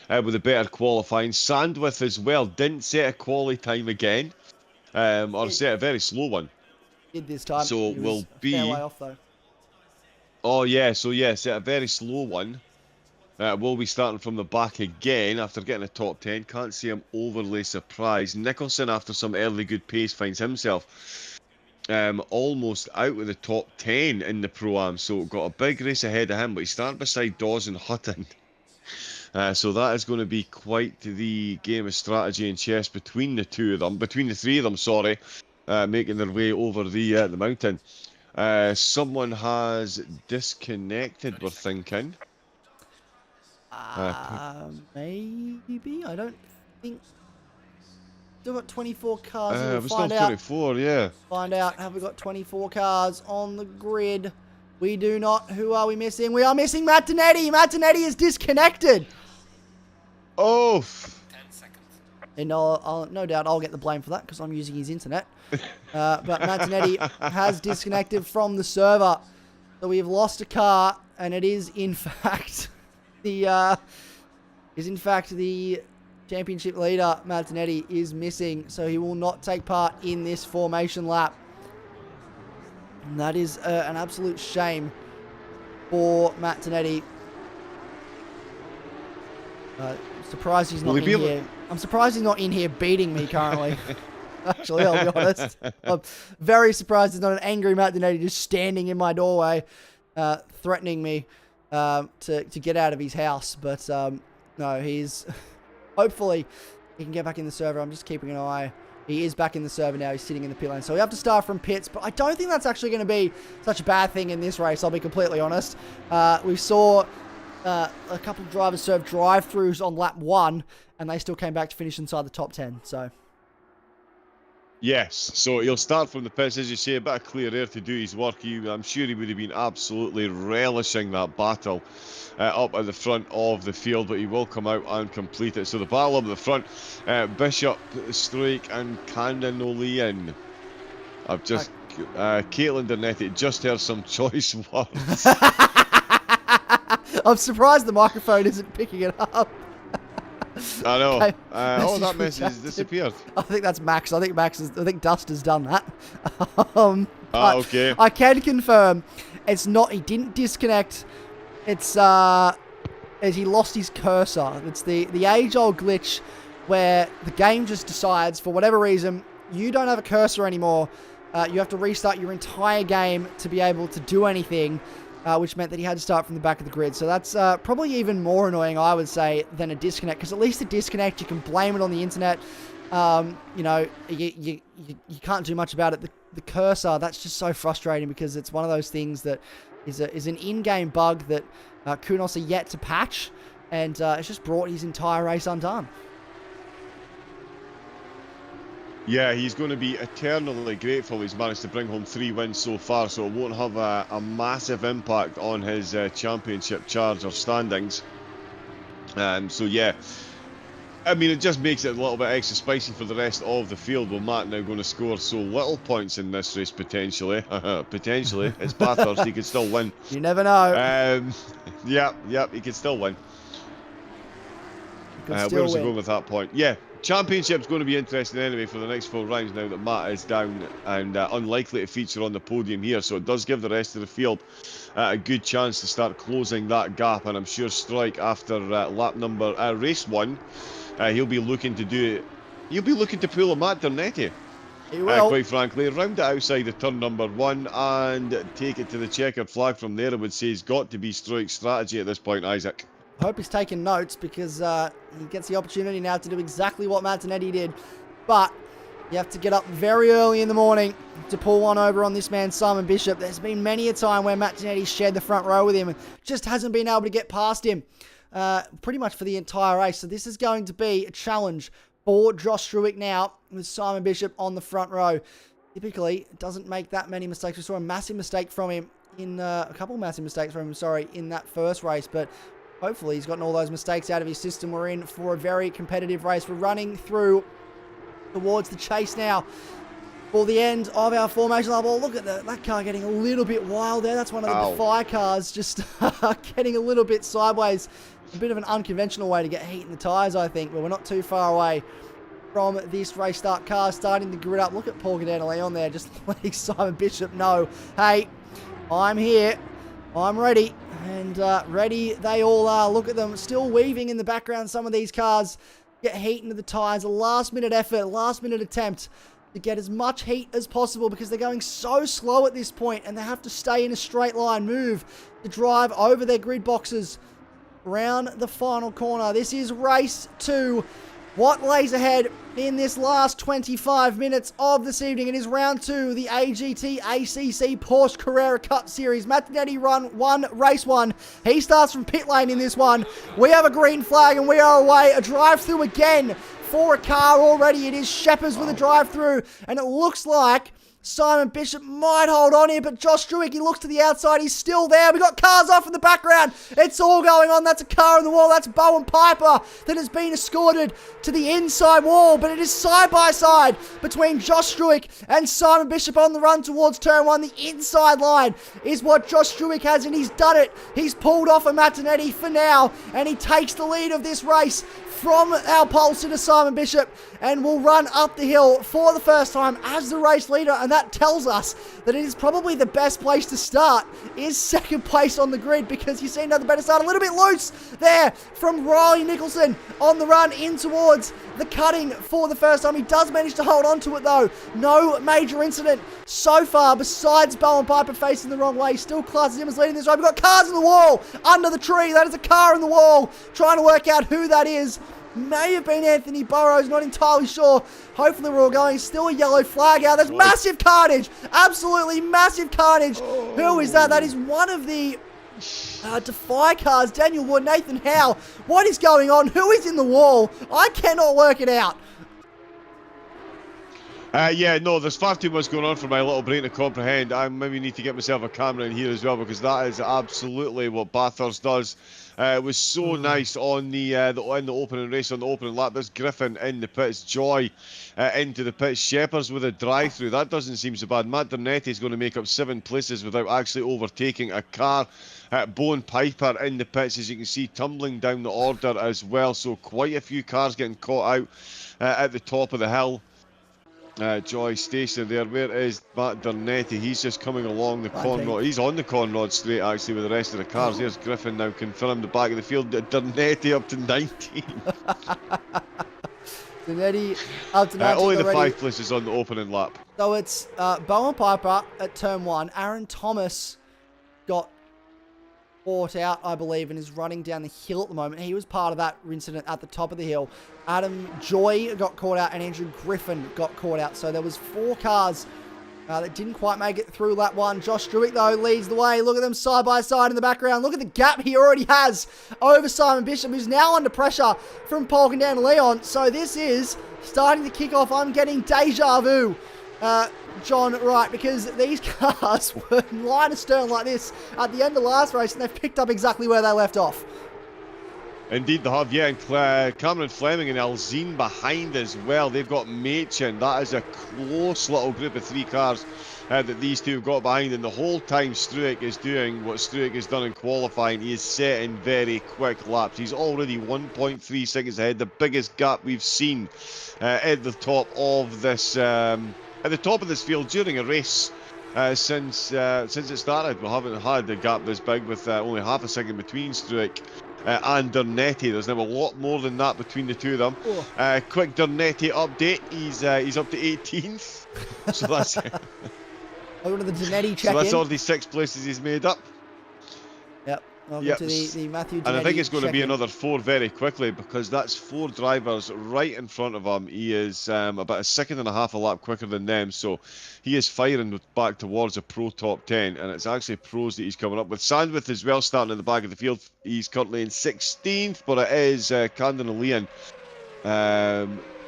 with a better qualifying. Sandwith as well didn't set a quali time again, or set a very slow one. Did this time. So will be. Fair way off though. Oh yeah, so yeah, set a very slow one. Will be starting from the back again after getting a top 10. Can't see him overly surprised. Nicholson, after some early good pace, finds himself almost out of the top 10 in the Pro-Am, so got a big race ahead of him, but he's starting beside Dawes and Hutton. So that is going to be quite the game of strategy and chess between the three of them, sorry, making their way over the mountain. Someone has disconnected, we're thinking. Maybe? I don't think... Still got 24 cars. We're still 24, yeah. Find out, have we got 24 cars on the grid? We do not. Who are we missing? We are missing Martinetti. Martinetti is disconnected. Oh! 10 seconds. And no doubt I'll get the blame for that because I'm using his internet. But Martinetti has disconnected from the server. So we've lost a car, and it is in fact the championship leader. Martinetti is missing, so he will not take part in this formation lap. And that is an absolute shame for Martinetti. Surprised he's not in here. I'm surprised he's not in here beating me currently. Actually, I'll be honest. I'm very surprised there's not an angry Martinetti just standing in my doorway, threatening me to get out of his house. But no, he's... Hopefully, he can get back in the server. I'm just keeping an eye. He is back in the server now. He's sitting in the pit lane. So we have to start from pits. But I don't think that's actually going to be such a bad thing in this race, I'll be completely honest. We saw a couple of drivers serve drive-throughs on lap 1, and they still came back to finish inside the top 10. So... Yes, so he'll start from the pits, as you say, a bit of clear air to do his work. I'm sure he would have been absolutely relishing that battle up at the front of the field, but he will come out and complete it. So the battle up at the front, Bishop, Strake and Cannonolian. I've just, Caitlin Dernetti just heard some choice words. I'm surprised the microphone isn't picking it up. I know. Okay, oh, that message has disappeared. I think that's Max. I think Dust has done that. Okay. I can confirm it's not. He didn't disconnect. It's as he lost his cursor. It's the age-old glitch where the game just decides for whatever reason you don't have a cursor anymore. You have to restart your entire game to be able to do anything. Which meant that he had to start from the back of the grid. So that's probably even more annoying, I would say, than a disconnect. Because at least a disconnect, you can blame it on the internet. You know, you can't do much about it. The cursor, that's just so frustrating because it's one of those things that is an in-game bug that Kunos are yet to patch. And it's just brought his entire race undone. Yeah, he's going to be eternally grateful he's managed to bring home 3 wins so far, so it won't have a massive impact on his championship charge or standings. So yeah, I mean, it just makes it a little bit extra spicy for the rest of the field. Well, Matt now going to score so little points in this race, potentially. Potentially. It's Bathurst, he could still win. You never know. Yep, he could still win. Where was I going with that point? Yeah. Championship's going to be interesting anyway for the next 4 rounds now that Matt is down and unlikely to feature on the podium here, so it does give the rest of the field a good chance to start closing that gap. And I'm sure Strike, after race 1, he'll be looking to do it. He'll be looking to pull a Matt Dernetti. He will. Quite frankly, round it outside of turn number 1 and take it to the checkered flag from there. I would say it's got to be Strike's strategy at this point, Isaac. I hope he's taking notes because he gets the opportunity now to do exactly what Martinetti did. But you have to get up very early in the morning to pull one over on this man, Simon Bishop. There's been many a time where Martinetti shared the front row with him and just hasn't been able to get past him pretty much for the entire race. So this is going to be a challenge for Josh Struick now with Simon Bishop on the front row. Typically, doesn't make that many mistakes. We saw a massive mistake from him in a couple massive mistakes from him, sorry, in that first race. But hopefully he's gotten all those mistakes out of his system. We're in for a very competitive race. We're running through towards the chase now for the end of our formation lap. Oh, look at that car getting a little bit wild there. That's one of the Defy cars just getting a little bit sideways. A bit of an unconventional way to get heat in the tyres, I think, but we're not too far away from this race start. Car starting to grid up. Look at Paul Leon there, just letting Simon Bishop know, hey, I'm here. I'm ready. And ready they all are. Look at them still weaving in the background. Some of these cars get heat into the tyres. A last minute effort, last minute attempt to get as much heat as possible because they're going so slow at this point and they have to stay in a straight line move to drive over their grid boxes around the final corner. This is race 2. What lays ahead in this last 25 minutes of this evening? It is round 2, the AGT ACC Porsche Carrera Cup Series. Martinetti race 1. He starts from pit lane in this one. We have a green flag and we are away. A drive-through again for a car already. It is Sheppers with a drive-through, and it looks like Simon Bishop might hold on here, but Josh Struick, he looks to the outside. He's still there. We got cars off in the background. It's all going on. That's a car on the wall. That's Bowen Piper that has been escorted to the inside wall, but it is side by side between Josh Struick and Simon Bishop on the run towards turn 1. The inside line is what Josh Struick has, and he's done it. He's pulled off a Martinetti for now, and he takes the lead of this race from our pole sitter Simon Bishop, and will run up the hill for the first time as the race leader, and that tells us that it is probably the best place to start is second place on the grid, because you seem to have the better start. A little bit loose there from Riley Nicholson on the run in towards the cutting for the first time. He does manage to hold on to it though. No major incident so far besides Bowen Piper facing the wrong way. Still classes him as leading this road. We've got cars in the wall under the tree. That is a car in the wall. Trying to work out who that is. May have been Anthony Burrows, not entirely sure. Hopefully we're all going. Still a yellow flag out. There's massive carnage. Absolutely massive carnage. Who is that? That is one of the Defy cars. Daniel Wood, Nathan Howe. What is going on? Who is in the wall? I cannot work it out. Yeah, no, there's far too much going on for my little brain to comprehend. I maybe need to get myself a camera in here as well, because that is absolutely what Bathurst does. It was so nice on the opening race, on the opening lap. There's Griffin in the pits, Joy into the pits, Sheppers with a drive-through. That doesn't seem so bad. Matt Dernetti is going to make up 7 places without actually overtaking a car. Bowen Piper in the pits, as you can see, tumbling down the order as well. So quite a few cars getting caught out at the top of the hill. Joy stationary there. Where is Matt Dernetti? He's just coming along the Conrod. He's on the Conrod straight actually with the rest of the cars. There's Griffin now confirmed the back of the field. Dernetti up to 19. Dernetti up to 19 only the already. 5 places on the opening lap. So it's Bowen Piper at turn 1. Aaron Thomas got caught out, I believe, and is running down the hill at the moment. He was part of that incident at the top of the hill. Adam Joy got caught out, and Andrew Griffin got caught out. So there was 4 cars that didn't quite make it through lap 1. Josh Struick, though, leads the way. Look at them side by side in the background. Look at the gap he already has over Simon Bishop, who's now under pressure from Paul and Leon. So this is starting to kick off. I'm getting deja vu, John Wright, because these cars were in line astern like this at the end of last race, and they've picked up exactly where they left off. Indeed they have, yeah, and Cameron Fleming and Alzine behind as well. They've got Machin. That is a close little group of 3 cars that these two have got behind, and the whole time Struick is doing what Struick has done in qualifying. He is setting very quick laps. He's already 1.3 seconds ahead, the biggest gap we've seen at the top of this field during a race since it started. We haven't had a gap this big, with only half a second between Struick and Dernetti. There's now a lot more than that between the two of them. Quick Dernetti update. He's up to 18th. So that's Over to the Dernetti check-in. So that's already 6 places he's made up. Yep. Welcome to the Matthew Dernetti. And I think it's going to be check-in. another 4 very quickly, because that's 4 drivers right in front of him. He is about a second and a half a lap quicker than them, so he is firing back towards a pro top 10, and it's actually pros that he's coming up with. Sandwith as well starting in the back of the field. He's currently in 16th, but it is Camden and Leon.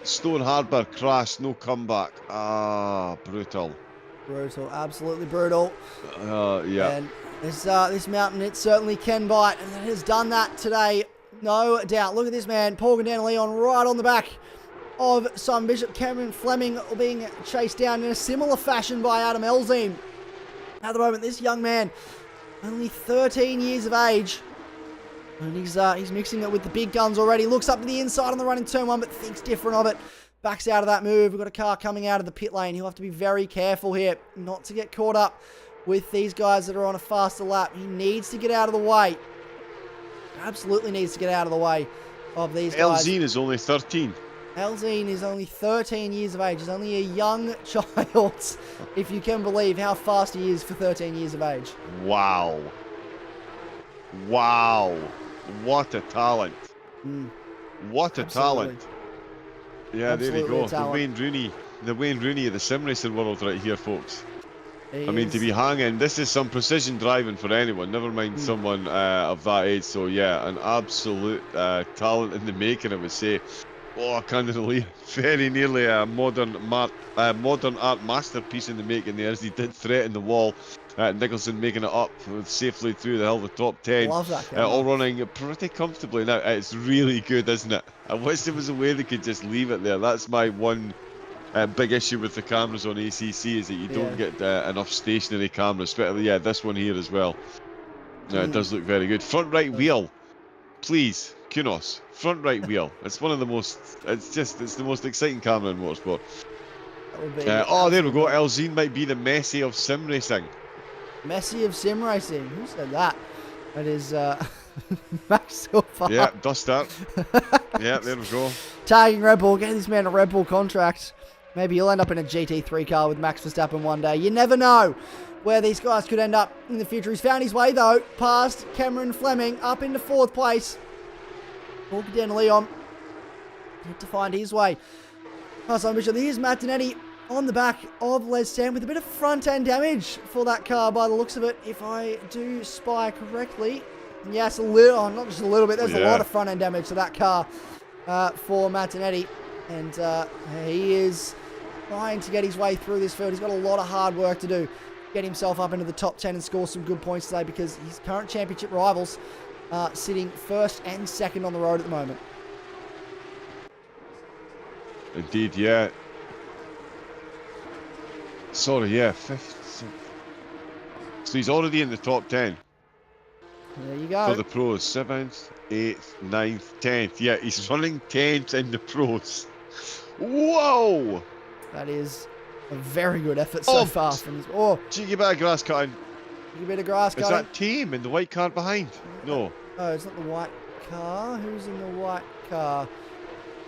Stone Harbour crash, no comeback. Brutal. Brutal, absolutely brutal. Yeah. And this mountain, it certainly can bite, and it has done that today, no doubt. Look at this man, Paul and Leon right on the back of Simon Bishop. Cameron Fleming being chased down in a similar fashion by Adam Elzine. At the moment, this young man, only 13 years of age, and he's mixing it with the big guns already. Looks up to the inside on the run in turn 1, but thinks different of it. Backs out of that move. We've got a car coming out of the pit lane. He'll have to be very careful here not to get caught up with these guys that are on a faster lap. He needs to get out of the way. Absolutely needs to get out of the way of these guys. Elzine is only 13. Alzine is only 13 years of age. He's only a young child, if you can believe how fast he is for 13 years of age. Wow. Wow. What a talent. What a Absolutely. talent. Yeah, Absolutely there you a go. talent. The Wayne Rooney of the sim racing world right here, folks. He I mean, to is- be hanging, this is some precision driving for anyone, never mind someone of that age. So, yeah, an absolute talent in the making, I would say. Oh, I can't believe very nearly a modern art masterpiece in the making there, as he did threaten the wall. Nicholson making it up safely through the hell of the top 10. Love that guy. All running pretty comfortably now. It's really good, isn't it? I wish there was a way they could just leave it there. That's my one big issue with the cameras on ACC, is that you don't get enough stationary cameras. Especially, yeah, this one here as well. It does look very good. Front right wheel, please, Kunos. Front right wheel. It's one of the most. It's the most exciting camera in motorsport. That would be Oh, there we go. Alzine might be the Messi of sim racing. Messi of sim racing. Who said that? That is Max Silva. Yeah, dust start. Yeah, there we go. Tagging Red Bull. Get this man a Red Bull contract. Maybe he'll end up in a GT3 car with Max Verstappen one day. You never know where these guys could end up in the future. He's found his way, though, past Cameron Fleming, up into 4th place. Walking down to Leon. Need to find his way. Past Bishop. Here's Matt Donetti on the back of Les Sam with a bit of front-end damage for that car by the looks of it, if I do spy correctly. Yes, a little, oh, not just a little bit, there's a lot of front-end damage to that car for Matt Donetti. And he is trying to get his way through this field. He's got a lot of hard work to do. Get himself up into the top 10 and score some good points today, because his current championship rivals are sitting 1st and 2nd on the road at the moment. Indeed, yeah. Sorry, yeah, 5th. So he's already in the top 10. There you go. For the pros, 7th, 8th, 9th, 10th. Yeah, he's running 10th in the pros. Whoa! That is a very good effort so far from his. Oh, cheeky bit of grass cutting. a bit of grass Is cutting. that Tame in the white car behind? No. Oh, it's not the white car. Who's in the white car?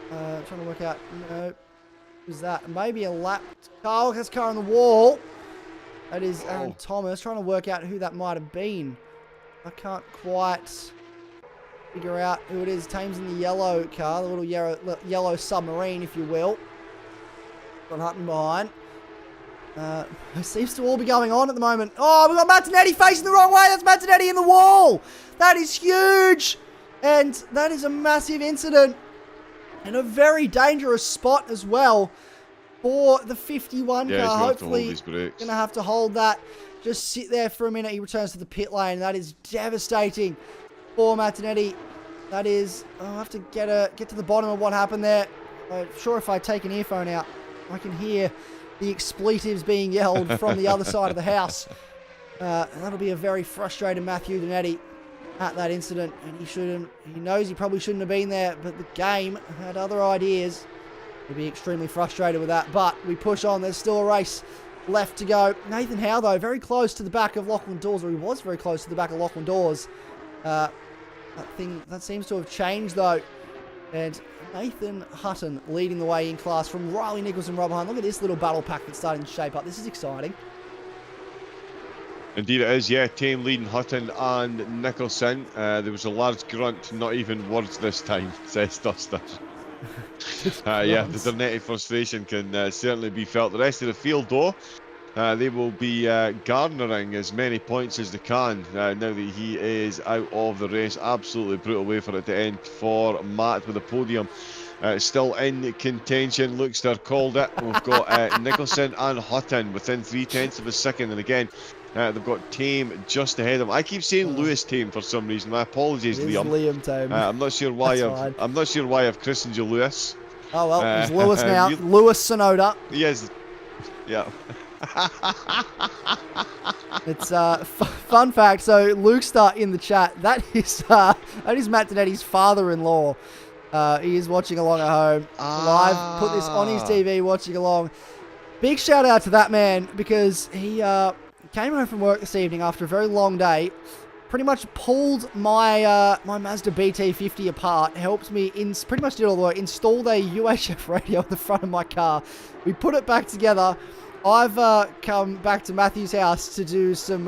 Trying to work out. No. Who's that? Maybe a lapped car. That's car on the wall. That is Aaron Thomas. Trying to work out who that might have been. I can't quite figure out who it is. Tame's in the yellow car, the little yellow submarine, if you will. Got Hutton behind. It seems to all be going on at the moment. Oh, we've got Martinetti facing the wrong way. That's Martinetti in the wall. That is huge. And that is a massive incident. And a very dangerous spot as well for the 51 car. Hopefully, going to have to hold that. Just sit there for a minute. He returns to the pit lane. That is devastating for Martinetti. That is, I'll have to get to the bottom of what happened there. I'm sure if I take an earphone out, I can hear the expletives being yelled from the other side of the house. That'll be a very frustrated Matthew Donetti at that incident, and he knows he probably shouldn't have been there, but the game had other ideas. He'll be extremely frustrated with that, but we push on. There's still a race left to go. Nathan Howe, though, very close to the back of Lachlan Dawes, or he was very close to the back of Lachlan Dawes. That seems to have changed, though. And Nathan Hutton leading the way in class from Riley Nicholson right behind. Look at this little battle pack that's starting to shape up. This is exciting. Indeed it is, yeah. Tame leading Hutton and Nicholson. There was a large grunt, not even words this time, says Duster. Yeah, the Donetti frustration can certainly be felt. The rest of the field, though, they will be garnering as many points as they can now that he is out of the race. Absolutely brutal way for it to end for Matt with a podium. Still in contention, looks to have called it. We've got Nicholson and Hutton within 0.3 of a second, and again they've got Tame just ahead of him. I keep saying Lewis Tame for some reason. My apologies, Liam. Liam Tame. I'm not sure why I'm not sure why I've christened you Lewis. Oh well, it's Lewis now. Lewis Sonoda. Yes, yeah. It's fun fact. So Luke Star in the chat. That is Matt Donetti's father-in-law. He is watching along at home. Live, put this on his TV, watching along. Big shout out to that man, because he came home from work this evening after a very long day. pretty much pulled my my Mazda BT50 apart, helped me pretty much did all the work, installed a UHF radio on the front of my car. We put it back together. I've come back to Matthew's house to do some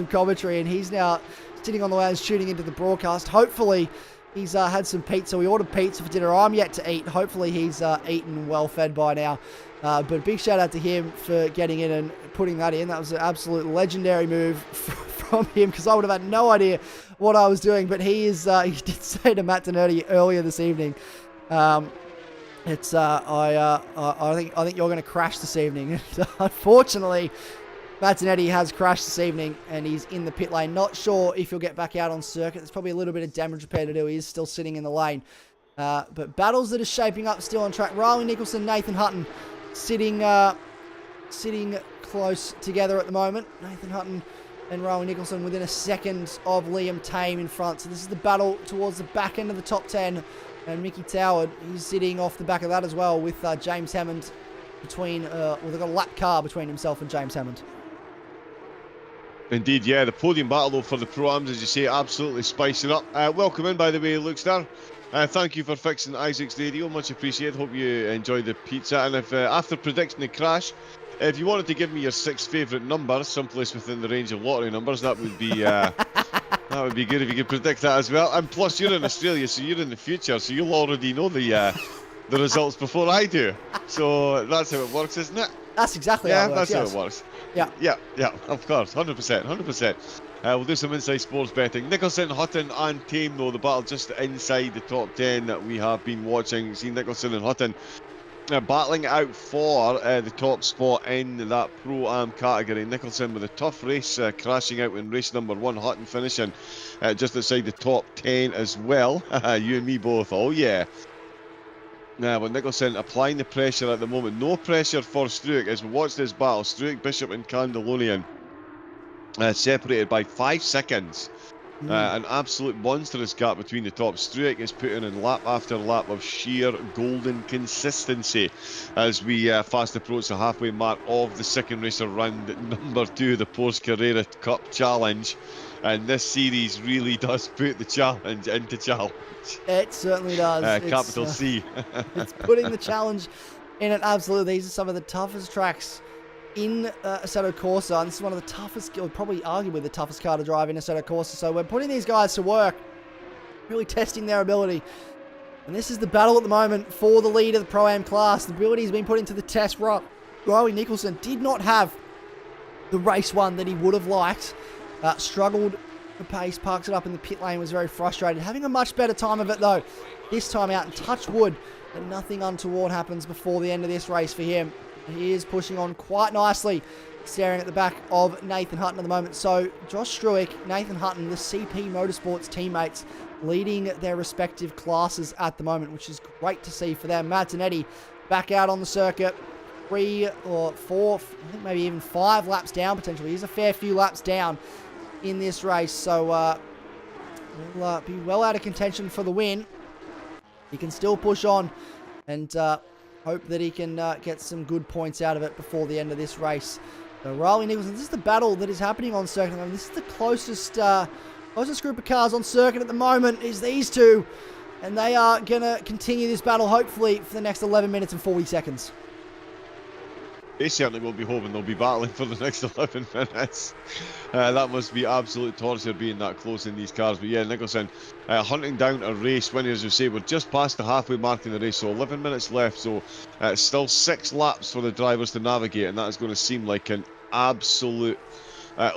commentary, and he's now sitting on the lounge tuning into the broadcast. Hopefully he's had some pizza. We ordered pizza for dinner. I'm yet to eat. Hopefully he's eaten well fed by now. But big shout out to him for getting in and putting that in. That was an absolute legendary move from him, because I would have had no idea what I was doing. But he is he did say to Matt Donerty earlier this evening, I think you're going to crash this evening. And, unfortunately, Matt Donerty has crashed this evening, and he's in the pit lane. Not sure if he'll get back out on circuit. There's probably a little bit of damage repair to do. He is still sitting in the lane. But battles that are shaping up still on track. Riley Nicholson, Nathan Hutton sitting close together at the moment. Nathan Hutton and Riley Nicholson within a second of Liam Tame in front. So this is the battle towards the back end of the top 10. And Mickey Toward, he's sitting off the back of that as well, with James Hammond between, well, they've got a lap car between himself and James Hammond. Indeed, yeah, the podium battle though for the Pro-Ams, as you say, absolutely spicing up. Welcome in, by the way, Luke Star. Thank you for fixing Isaac's radio, much appreciated. Hope you enjoyed the pizza. And if after predicting the crash, if you wanted to give me your 6 favourite numbers, someplace within the range of lottery numbers, that would be that would be good if you could predict that as well. And plus, you're in Australia, so you're in the future, so you'll already know the results before I do. So that's how it works, isn't it? That's exactly how it works. That's how it works. Yeah, of course, 100%. We'll do some inside sports betting. Nicholson, Hutton and Tame, though, the battle just inside the top 10 that we have been watching. See Nicholson and Hutton battling out for the top spot in that Pro-Am category. Nicholson with a tough race, crashing out in race number 1. Hutton finishing just outside the top 10 as well. You and me both, oh yeah. Now, with Nicholson applying the pressure at the moment. No pressure for Struick as we watch this battle. Struick, Bishop and Candalonian separated by 5 seconds. An absolute monstrous gap between the top. Struick is putting in lap after lap of sheer golden consistency as we fast approach the halfway mark of the second race of round number 2, the Porsche Carrera Cup Challenge. And this series really does put the challenge into challenge. It certainly does. Capital C. It's putting the challenge in it, absolutely. These are some of the toughest tracks in Assetto Corsa, and this is one of the toughest, or probably arguably the toughest car to drive in Assetto Corsa. So we're putting these guys to work, really testing their ability. And this is the battle at the moment for the lead of the Pro-Am class. The ability has been put into the test. Riley Nicholson did not have the race one that he would have liked. Struggled for pace, parks it up in the pit lane, was very frustrated. Having a much better time of it though, this time out, and touch wood that nothing untoward happens before the end of this race for him. He is pushing on quite nicely, staring at the back of Nathan Hutton at the moment. So Josh Struick, Nathan Hutton, the CP Motorsports teammates, leading their respective classes at the moment, which is great to see for them. Matt Donerty back out on the circuit, 3 or 4, I think maybe even 5 laps down potentially. He's a fair few laps down in this race, so will be well out of contention for the win. He can still push on and hope that he can get some good points out of it before the end of this race. So Riley Nicholson, this is the battle that is happening on circuit. I mean, this is the closest group of cars on circuit at the moment is these two, and they are going to continue this battle hopefully for the next 11 minutes and 40 seconds. They certainly will be hoping they'll be battling for the next 11 minutes. That must be absolute torture being that close in these cars. But yeah, Nicholson hunting down a race winner, as you say. We're just past the halfway mark in the race, so 11 minutes left. So still 6 laps for the drivers to navigate, and that is going to seem like an absolute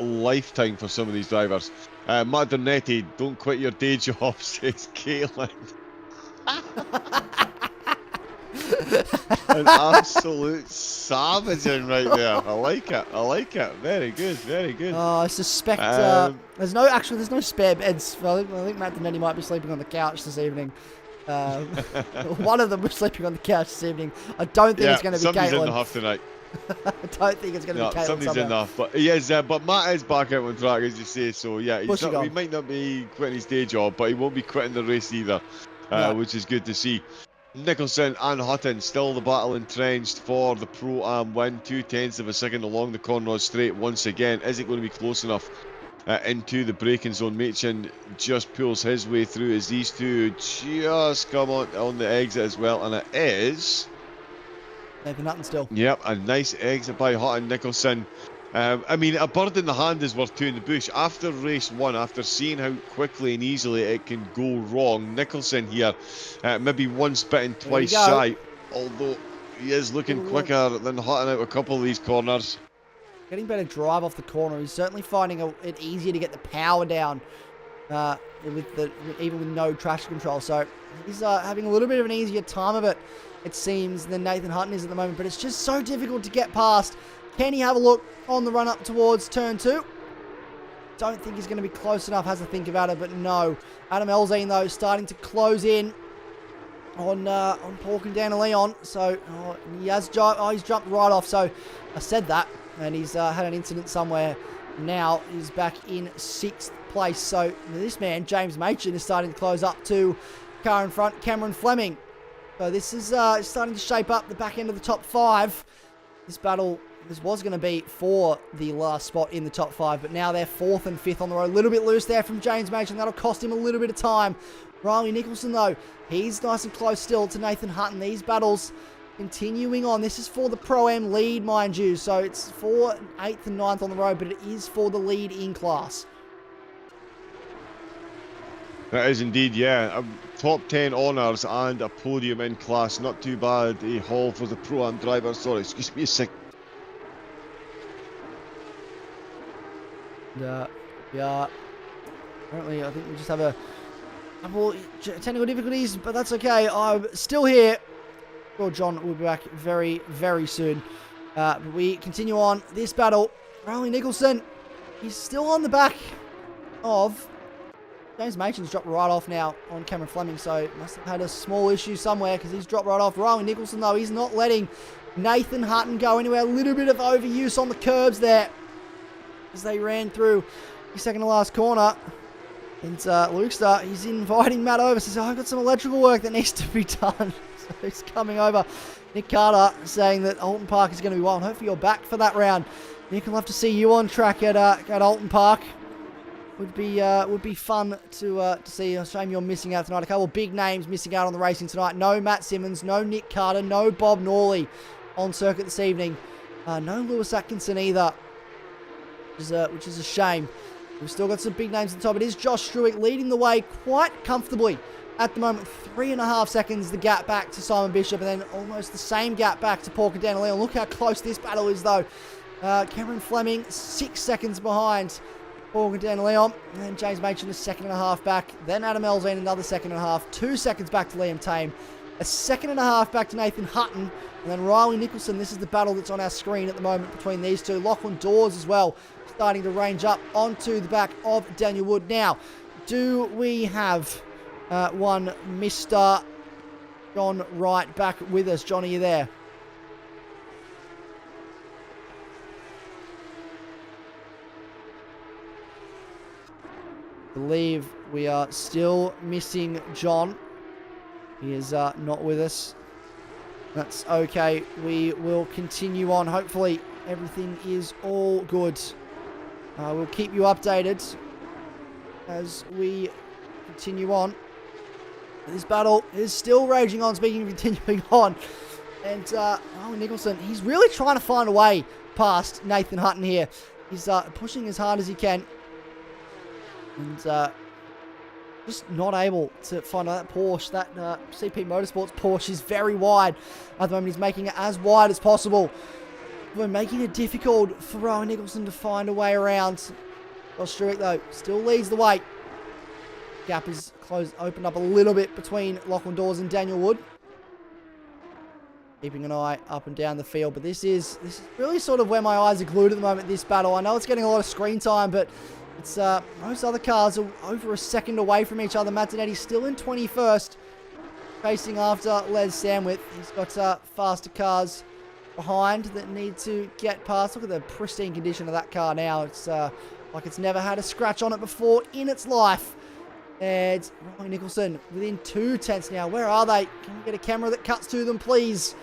lifetime for some of these drivers. Matt Donerty, don't quit your day job, says Caitlin. An absolute savaging right there. I like it. Very good. I suspect there's no spare beds. I think Matt Donerty might be sleeping on the couch this evening. One of them was sleeping on the couch this evening. I don't think it's going to be Caitlin. Somebody's in the huff tonight. I don't think it's going to be Caitlin. Somebody's in the huff. But he is, but Matt is back out on track, as you say. So yeah, he might not be quitting his day job, but he won't be quitting the race either, which is good to see. Nicholson and Hutton still the battle entrenched for the Pro-Am win. 0.2 of a second along the Conrod Straight once again. Is it going to be close enough into the braking zone. Machin just pulls his way through as these two just come on the exit as well, and it is Nathan Hutton still. Yep, a nice exit by Hutton. Nicholson. I mean, a bird in the hand is worth two in the bush. After race one, after seeing how quickly and easily it can go wrong, Nicholson here, maybe once bitten, twice shy, although he is looking quicker than Hutton out a couple of these corners. Getting better drive off the corner. He's certainly finding it easier to get the power down, even with no traction control. So he's having a little bit of an easier time of it, it seems, than Nathan Hutton is at the moment. But it's just so difficult to get past. Can he have a look on the run up towards turn 2? Don't think he's going to be close enough. Has to think about it, but no. Adam Elzine, though, starting to close in on Pork and Leon. So he's jumped right off. So I said that. And he's had an incident somewhere. Now he's back in 6th place. So this man, James Machin, is starting to close up to car in front, Cameron Fleming. So this is starting to shape up the back end of the top 5. This battle, this was going to be for the last spot in the top 5, but now they're 4th and 5th on the road. A little bit loose there from James Machin. That'll cost him a little bit of time. Riley Nicholson, though, he's nice and close still to Nathan Hutton. These battles continuing on. This is for the Pro-Am lead, mind you. So it's for 8th and 9th on the road, but it is for the lead in class. That is indeed, yeah. Top 10 honours and a podium in class. Not too bad a haul for the Pro-Am driver. Sorry, excuse me a sec. Yeah. Apparently, I think we just have a couple technical difficulties, but that's okay. I'm still here. Well, John will be back very, very soon. But we continue on this battle. Riley Nicholson, he's still on the back of James Machin's dropped right off now on Cameron Fleming, so must have had a small issue somewhere because he's dropped right off. Riley Nicholson, though, he's not letting Nathan Hutton go anywhere. A little bit of overuse on the curbs there as they ran through the second to last corner. And Lukester, he's inviting Matt over, says, I've got some electrical work that needs to be done. So he's coming over. Nick Carter saying that Alton Park is going to be wild. Hopefully you're back for that round. Nick, I'll love to see you on track at Alton Park. Would be fun to see. A shame you're missing out tonight. A couple of big names missing out on the racing tonight. No Matt Simmons, no Nick Carter, no Bob Norley on circuit this evening. No Lewis Atkinson either, which is a shame. We've still got some big names at the top. It is Josh Struick leading the way quite comfortably at the moment. 3.5 seconds the gap back to Simon Bishop, and then almost the same gap back to Paul Leon. Look how close this battle is, though. Cameron Fleming 6 seconds behind Paul Leon, and then James Machin a 1.5 seconds back. Then Adam Elzine another 1.5 seconds. 2 seconds back to Liam Tame. 1.5 seconds back to Nathan Hutton. And then Riley Nicholson. This is the battle that's on our screen at the moment between these two. Lachlan Dawes as well, starting to range up onto the back of Daniel Wood. Now, do we have one Mr. John Wright back with us? John, are you there? I believe we are still missing John. He is not with us. That's okay. We will continue on. Hopefully everything is all good. We'll keep you updated as we continue on. This battle is still raging on, speaking of continuing on. And Nicholson, he's really trying to find a way past Nathan Hutton here. He's pushing as hard as he can. And just not able to find that Porsche. That CP Motorsports Porsche is very wide at the moment. He's making it as wide as possible. We're making it difficult for Rowan Nicholson to find a way around. Josh Struick, though, still leads the way. Gap is opened up a little bit between Lachlan Dawes and Daniel Wood. Keeping an eye up and down the field, but this is really sort of where my eyes are glued at the moment, this battle. I know it's getting a lot of screen time, but it's most other cars are over a second away from each other. Matt Zanetti's still in 21st, chasing after Les Samwith. He's got faster cars behind that need to get past. Look at the pristine condition of that car now. It's like it's never had a scratch on it before in its life. And Riley Nicholson within 2 tenths now. Where are they? Can we get a camera that cuts to them, please?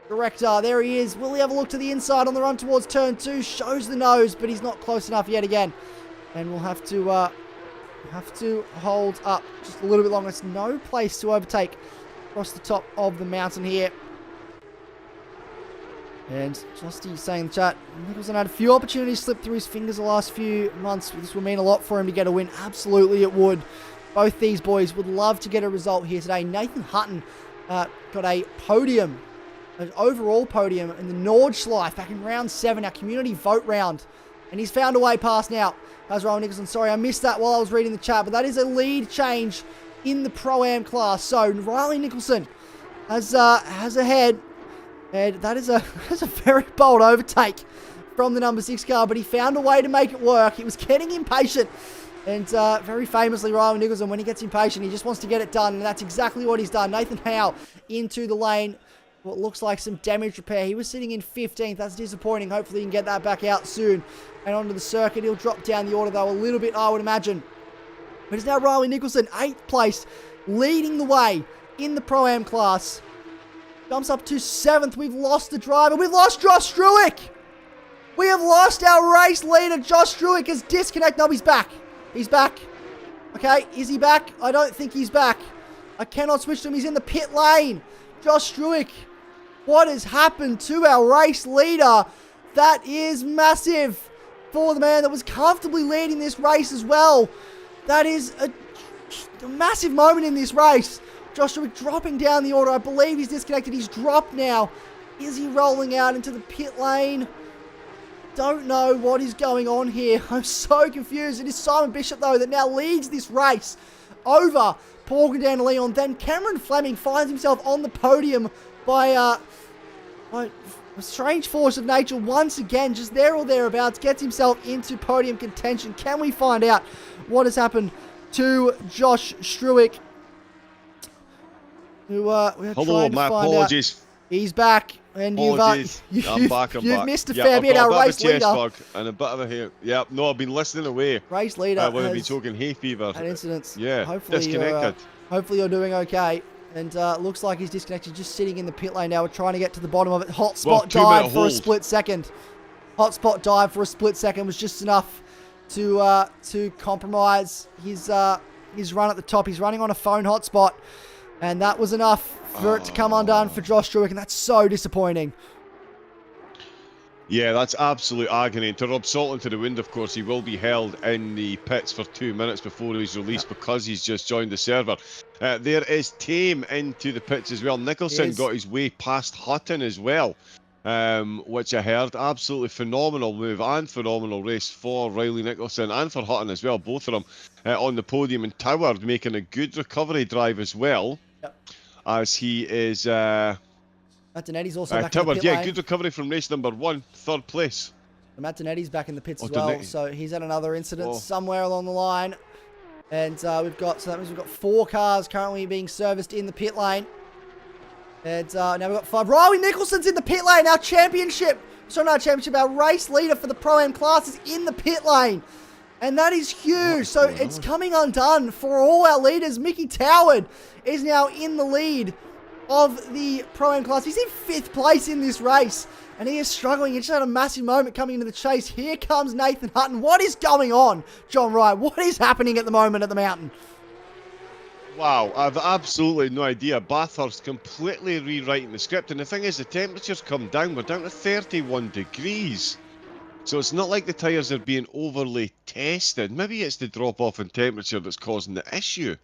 Director, there he is. Will he have a look to the inside on the run towards turn 2? Shows the nose, but he's not close enough yet again. And we'll have to hold up just a little bit longer. It's no place to overtake across the top of the mountain here. And Justy saying in the chat, Nicholson had a few opportunities slip through his fingers the last few months. This would mean a lot for him to get a win. Absolutely it would. Both these boys would love to get a result here today. Nathan Hutton got a podium, an overall podium in the Nordschleife back in round 7, our community vote round. And he's found a way past now. How's Riley Nicholson? Sorry, I missed that while I was reading the chat, but that is a lead change in the Pro-Am class. So Riley Nicholson has a head. And that is a very bold overtake from the number 6 car, but he found a way to make it work. He was getting impatient. And very famously, Riley Nicholson, when he gets impatient, he just wants to get it done. And that's exactly what he's done. Nathan Howe into the lane. What looks like some damage repair. He was sitting in 15th. That's disappointing. Hopefully he can get that back out soon. And onto the circuit. He'll drop down the order, though, a little bit, I would imagine. But it's now Riley Nicholson, 8th place, leading the way in the Pro-Am class. Jumps up to 7th. We've lost the driver. We've lost Josh Struick. We have lost our race leader. Josh Struick has disconnected. No, he's back. He's back. Okay, is he back? I don't think he's back. I cannot switch to him. He's in the pit lane. Josh Struick. What has happened to our race leader? That is massive for the man that was comfortably leading this race as well. That is a massive moment in this race. Josh Struick dropping down the order. I believe he's disconnected. He's dropped now. Is he rolling out into the pit lane? Don't know what is going on here. I'm so confused. It is Simon Bishop, though, that now leads this race over Paul Gandana-Leon. Then Cameron Fleming finds himself on the podium by a strange force of nature once again, just there or thereabouts, gets himself into podium contention. Can we find out what has happened to Josh Struick? Hello, my apologies. He's back, and I'm back. You've missed a fair bit. Our race leader and a bit of a hair. Yeah, no, I've been listening away. Race leader when I've been talking hay fever. An incident. Yeah, hopefully disconnected. Hopefully you're doing okay. And looks like he's disconnected, just sitting in the pit lane now. We're trying to get to the bottom of it. Hot spot dive for a split second. Hot spot dive for a split second was just enough to compromise his run at the top. He's running on a phone hotspot, and that was enough for it to come undone for Josh Struick, and that's so disappointing. Yeah, that's absolute agony. And to rub salt into the wind, of course, he will be held in the pits for 2 minutes before he's released because he's just joined the server. There is Tame into the pits as well. Nicholson got his way past Hutton as well, which I heard. Absolutely phenomenal move and phenomenal race for Riley Nicholson and for Hutton as well. Both of them on the podium, and Toward making a good recovery drive as well, as he is... Martinetti's also back in the pit lane. Good recovery from race number 1, 3rd place. Martinetti's back in the pits as well, so he's had another incident somewhere along the line. And that means we've got 4 cars currently being serviced in the pit lane. And now we've got 5. Riley Nicholson's in the pit lane. Our race leader for the Pro-Am class is in the pit lane. And that is huge. So it's coming undone for all our leaders. Mickey Toward is now in the lead of the Pro-Am class. He's in 5th place in this race, and he is struggling. He just had a massive moment coming into the chase. Here comes Nathan Hutton. What is going on, John Wright? What is happening at the moment at the mountain? Wow, I've absolutely no idea. Bathurst completely rewriting the script, and the thing is, the temperature's come down. We're down to 31 degrees. So it's not like the tyres are being overly tested. Maybe it's the drop-off in temperature that's causing the issue.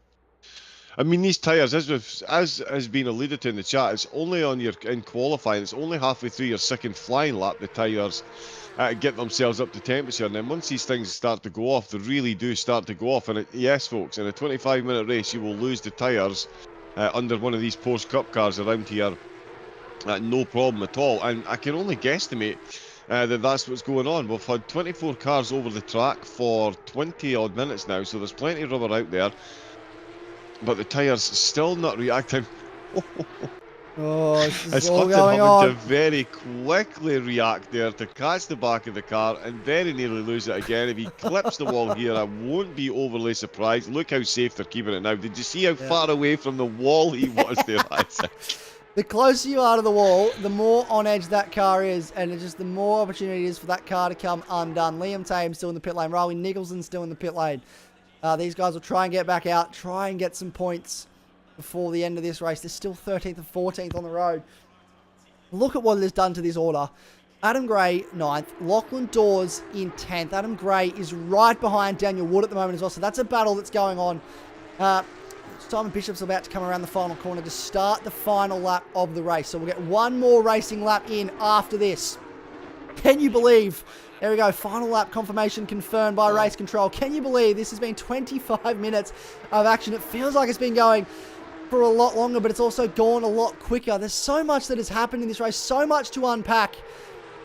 I mean, these tyres, as has been alluded to in the chat, it's only in qualifying, it's only halfway through your 2nd flying lap the tyres get themselves up to temperature. And then once these things start to go off, they really do start to go off. And yes, folks, in a 25-minute race, you will lose the tyres under one of these Porsche Cup cars around here. No problem at all. And I can only guesstimate that that's what's going on. We've had 24 cars over the track for 20-odd minutes now, so there's plenty of rubber out there. But the tyres still not reacting. This is all going on. To very quickly react there to catch the back of the car and very nearly lose it again. If he clips the wall here, I won't be overly surprised. Look how safe they're keeping it now. Did you see how far away from the wall he was there, Isaac? The closer you are to the wall, the more on edge that car is, and it's just the more opportunity it is for that car to come undone. Liam Tame still in the pit lane. Rowan Nicholson still in the pit lane. These guys will try and get back out, try and get some points before the end of this race. They're still 13th and 14th on the road. Look at what it has done to this order. Adam Gray, 9th. Lachlan Dawes in 10th. Adam Gray is right behind Daniel Wood at the moment as well. So that's a battle that's going on. Simon Bishop's about to come around the final corner to start the final lap of the race. So we'll get one more racing lap in after this. Can you believe? There we go. Final lap confirmation confirmed by race control. Can you believe this has been 25 minutes of action? It feels like it's been going for a lot longer, but it's also gone a lot quicker. There's so much that has happened in this race, so much to unpack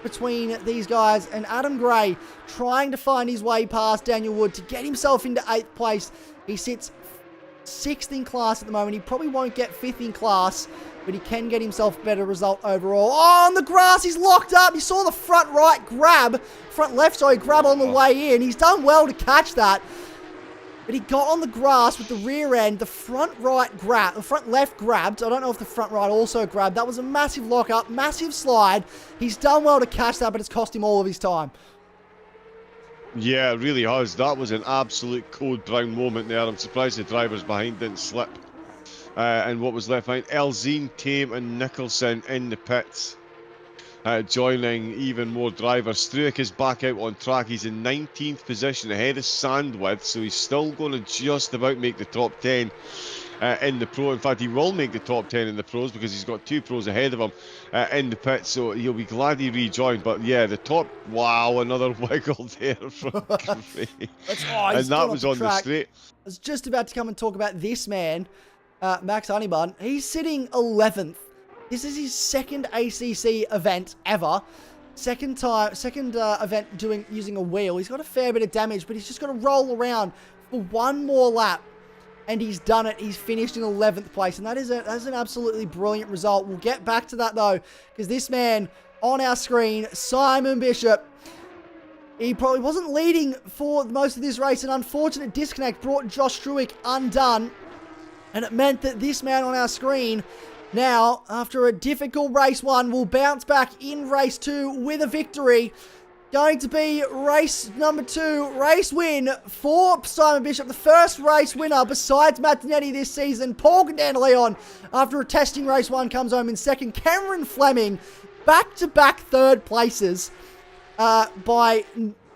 between these guys, and Adam Gray trying to find his way past Daniel Wood to get himself into 8th place. He sits 6th in class at the moment. He probably won't get 5th in class, but he can get himself a better result overall. Oh, on the grass, he's locked up. You saw the front left grab on the way in. He's done well to catch that. But he got on the grass with the rear end, the front left grabbed. I don't know if the front right also grabbed. That was a massive lock up, massive slide. He's done well to catch that, but it's cost him all of his time. Yeah, it really has. That was an absolute code brown moment there. I'm surprised the drivers behind didn't slip. And what was left behind? Elzine, Tame and Nicholson in the pits. Joining even more drivers. Struik is back out on track. He's in 19th position ahead of Sandwith, so he's still going to just about make the top 10 in the pro. In fact, he will make the top 10 in the pros because he's got 2 pros ahead of him in the pit, so he'll be glad he rejoined. But yeah, the top, wow, another wiggle there from Gray. And that was on the straight. I was just about to come and talk about this man, Max Honeybun. He's sitting 11th. This is his second ACC event ever. Second event using a wheel. He's got a fair bit of damage, but he's just got to roll around for one more lap. And he's done it. He's finished in 11th place. And that's an absolutely brilliant result. We'll get back to that, though, because this man on our screen, Simon Bishop, he probably wasn't leading for most of this race. An unfortunate disconnect brought Josh Struik undone. And it meant that this man on our screen now, after a difficult race 1, will bounce back in race 2 with a victory. Going to be race number 2, race win for Simon Bishop. The first race winner besides Matt Dinetti this season. Paul Gandaleon, after a testing race 1, comes home in second. Cameron Fleming, back-to-back third places by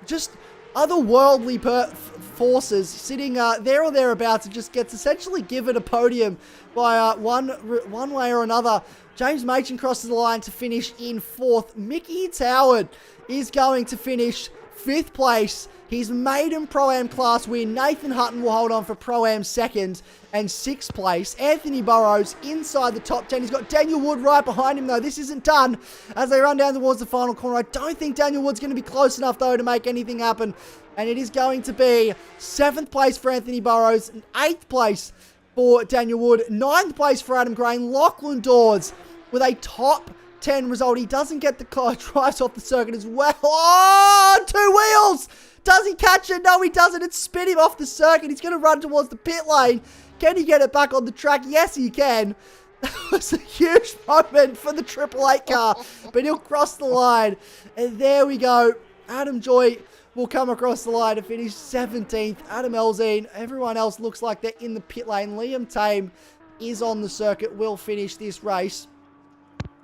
just otherworldly forces, sitting there or thereabouts, and just gets essentially given a podium by one way or another. James Machin crosses the line to finish in 4th. Mickey Howard is going to finish 5th place. His maiden Pro-Am class win. Nathan Hutton will hold on for Pro-Am 2nd and 6th place. Anthony Burrows inside the top 10. He's got Daniel Wood right behind him, though. This isn't done as they run down towards the final corner. I don't think Daniel Wood's going to be close enough, though, to make anything happen. And it is going to be 7th place for Anthony Burrows, 8th place for Daniel Wood, 9th place for Adam Gray. Lachlan Dawes with a top 10 result. He doesn't get the car, drives off the circuit as well. Oh, 2 wheels! Does he catch it? No, he doesn't. It spit him off the circuit. He's going to run towards the pit lane. Can he get it back on the track? Yes, he can. That was a huge moment for the 888 car, but he'll cross the line. And there we go. Adam Joy will come across the line to finish 17th. Adam Elzine, everyone else looks like they're in the pit lane. Liam Tame is on the circuit, will finish this race.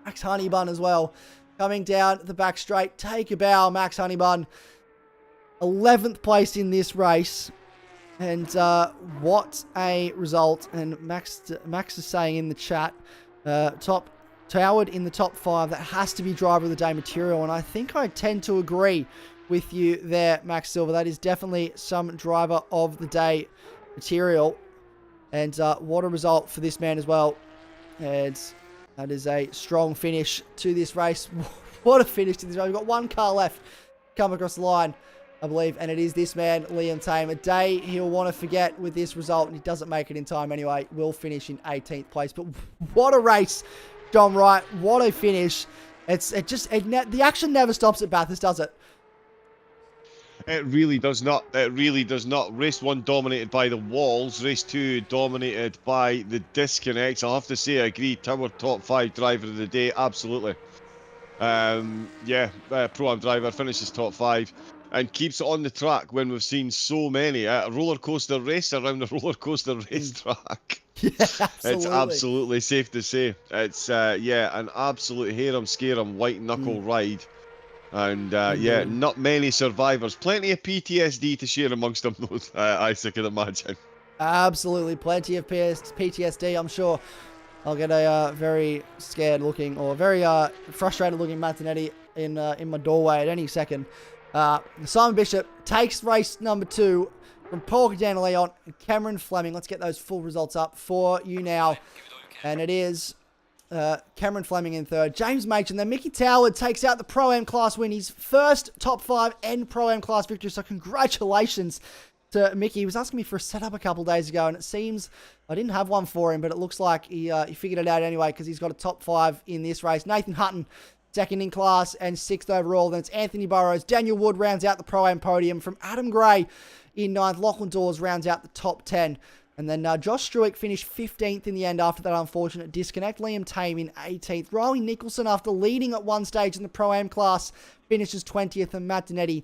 Max Honeybun as well, coming down the back straight. Take a bow, Max Honeybun. 11th place in this race. And what a result. And Max is saying in the chat, Howard in the top 5. That has to be driver of the day material. And I think I tend to agree with you there, Max Silver. That is definitely some driver of the day material. And what a result for this man as well. And that is a strong finish to this race. What a finish to this race. We've got 1 car left come across the line, I believe. And it is this man, Liam Tame. A day he'll want to forget with this result. And he doesn't make it in time anyway. Will finish in 18th place. But what a race, John Wright. What a finish. The action never stops at Bathurst, does it? It really does not. It really does not. Race 1 dominated by the walls. Race 2 dominated by the disconnects. I'll have to say, I agree. Tower top 5 driver of the day. Absolutely. Yeah, Pro-Am driver finishes top 5 and keeps it on the track when we've seen so many. A roller coaster race around a roller coaster racetrack. Yeah, absolutely. It's absolutely safe to say. It's, yeah, an absolute harem-scarem white knuckle ride. And yeah, not many survivors. Plenty of PTSD to share amongst them, those, Isaac, can imagine. Absolutely, plenty of PTSD. I'm sure I'll get a very scared looking or very frustrated looking Martinetti in my doorway at any second. Simon Bishop takes race number 2 from Paul Leon and Cameron Fleming. Let's get those full results up for you now. And it is Cameron Fleming in 3rd. James Machin. Then Mickey Toward takes out the Pro-Am class win. His first top 5 and Pro-Am class victory. So congratulations to Mickey. He was asking me for a setup a couple days ago, and it seems I didn't have one for him, but it looks like he figured it out anyway because he's got a top 5 in this race. Nathan Hutton, 2nd in class and 6th overall. Then it's Anthony Burrows. Daniel Wood rounds out the Pro-Am podium. From Adam Gray in 9th. Lachlan Dawes rounds out the top 10. And then Josh Struick finished 15th in the end after that unfortunate disconnect. Liam Tame in 18th. Riley Nicholson, after leading at one stage in the Pro-Am class, finishes 20th. And Matt Dinetti,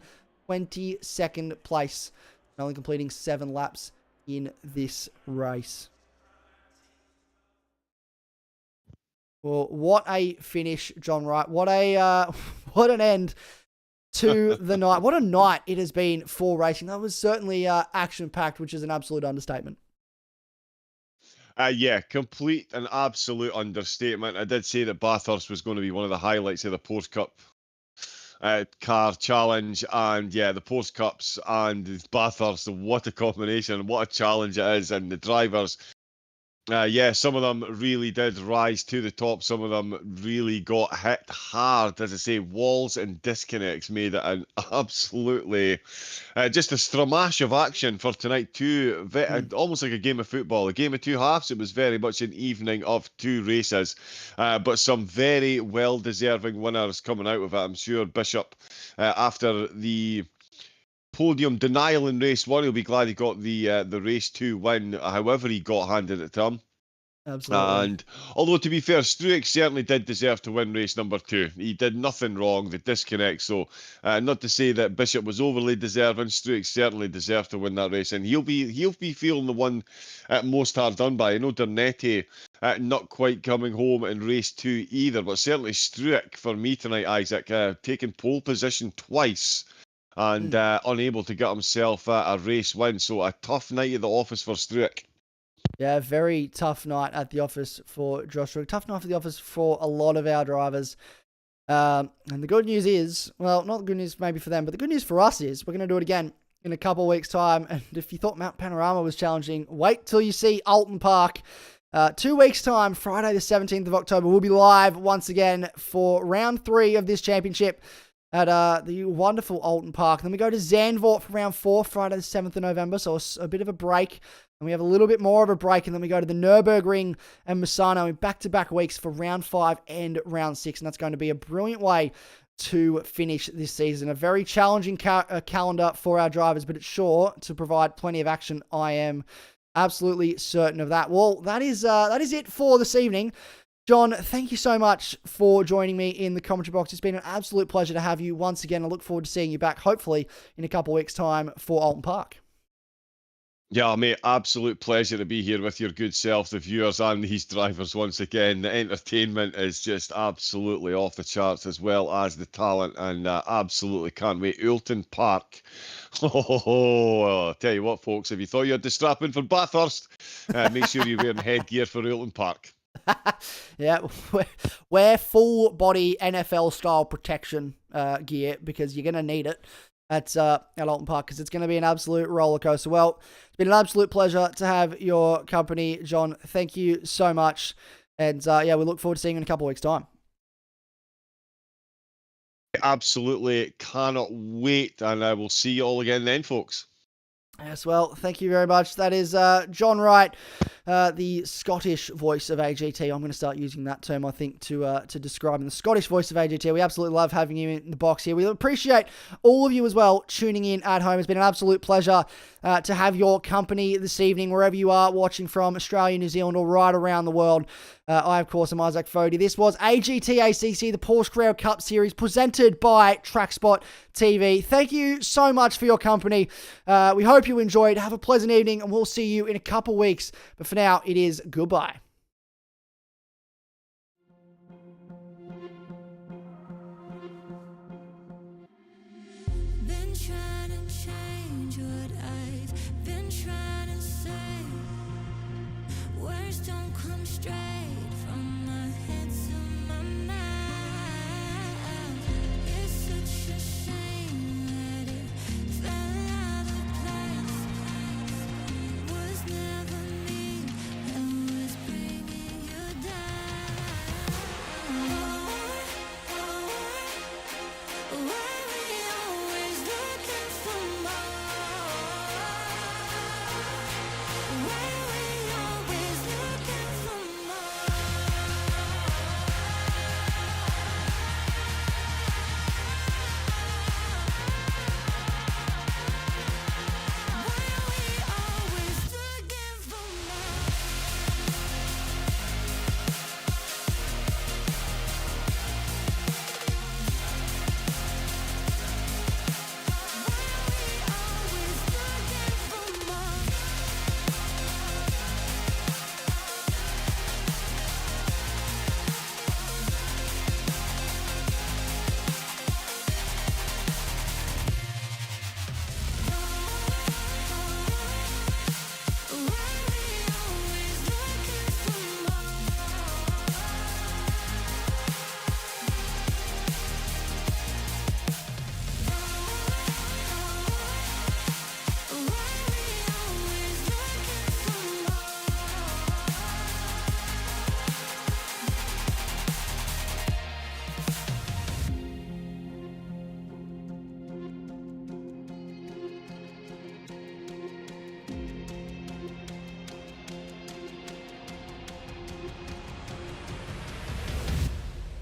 22nd place, only completing 7 laps in this race. Well, what a finish, John Wright. What an end to the night. What a night it has been for racing. That was certainly action-packed, which is an absolute understatement. Yeah, complete and absolute understatement. I did say that Bathurst was going to be one of the highlights of the Porsche Cup car challenge, and yeah, the Porsche Cups and Bathurst, what a combination, what a challenge it is, and the drivers, yeah, some of them really did rise to the top, some of them really got hit hard. As I say, walls and disconnects made it an absolutely just a stramash of action for tonight too. Almost like a game of football, a game of 2 halves. It was very much an evening of 2 races, but some very well deserving winners coming out of it. I'm sure Bishop, after the podium denial in race 1, he'll be glad he got the race 2 win, however he got handed it to him. Absolutely. And although, to be fair, Struick certainly did deserve to win race number 2. He did nothing wrong, the disconnect. So not to say that Bishop was overly deserving, Struick certainly deserved to win that race, and he'll be feeling the one most hard done by. I know Dernetti not quite coming home in race 2 either, but certainly Struick for me tonight, Isaac, taking pole position twice and unable to get himself a race win. So a tough night at the office for Struick. Yeah, very tough night at the office for Josh Struick. Tough night at the office for a lot of our drivers. And the good news is, well, not the good news maybe for them, but the good news for us is we're going to do it again in a couple of weeks' time. And if you thought Mount Panorama was challenging, wait till you see Alton Park. 2 weeks' time, Friday the 17th of October, we'll be live once again for round 3 of this championship at the wonderful Alton Park. Then we go to Zandvoort for round 4, Friday the 7th of November, so a bit of a break. And we have a little bit more of a break, and then we go to the Nürburgring and Misano in back-to-back weeks for round 5 and round 6. And that's going to be a brilliant way to finish this season. A very challenging calendar for our drivers, but it's sure to provide plenty of action. I am absolutely certain of that. Well, that is it for this evening. John, thank you so much for joining me in the commentary box. It's been an absolute pleasure to have you once again. I look forward to seeing you back, hopefully, in a couple of weeks' time for Alton Park. Yeah, mate, absolute pleasure to be here with your good self, the viewers and these drivers once again. The entertainment is just absolutely off the charts, as well as the talent, and absolutely can't wait. Alton Park. I'll tell you what, folks, if you thought you had to strap in for Bathurst, make sure you're wearing headgear for Alton Park. Yeah, wear full body NFL style protection gear, because you're going to need it at Alton Park, because it's going to be an absolute roller coaster. Well, it's been an absolute pleasure to have your company, John. Thank you so much. And yeah, we look forward to seeing you in a couple of weeks' time. Absolutely cannot wait. And I will see you all again then, folks. Yes, well, thank you very much. That is John Wright, the Scottish voice of AGT. I'm going to start using that term, I think, to describe the Scottish voice of AGT. We absolutely love having you in the box here. We appreciate all of you as well tuning in at home. It's been an absolute pleasure to have your company this evening, wherever you are watching from, Australia, New Zealand, or right around the world. I, of course, am Isaac Fogarty. This was AGT ACC, the Porsche Carrera Cup Series, presented by TrackSpotTV. Thank you so much for your company. We hope you enjoyed. Have a pleasant evening, and we'll see you in a couple weeks. But for now, it is goodbye. Been trying to change what I've been trying to say. Words don't come straight from my head to my mouth. It's such a shame that it fell out of place. Was never me that was bringing you down. Why we always looking for more? Why we always looking for more? Why we always looking for more?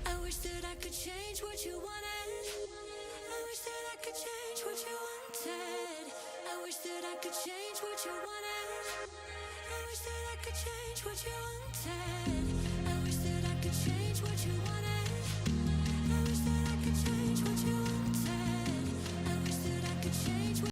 I wish that I could change what you wanted. I wish that I could change what you wanted. I wish that I could change what you wanted. I wish that I could change what you wanted.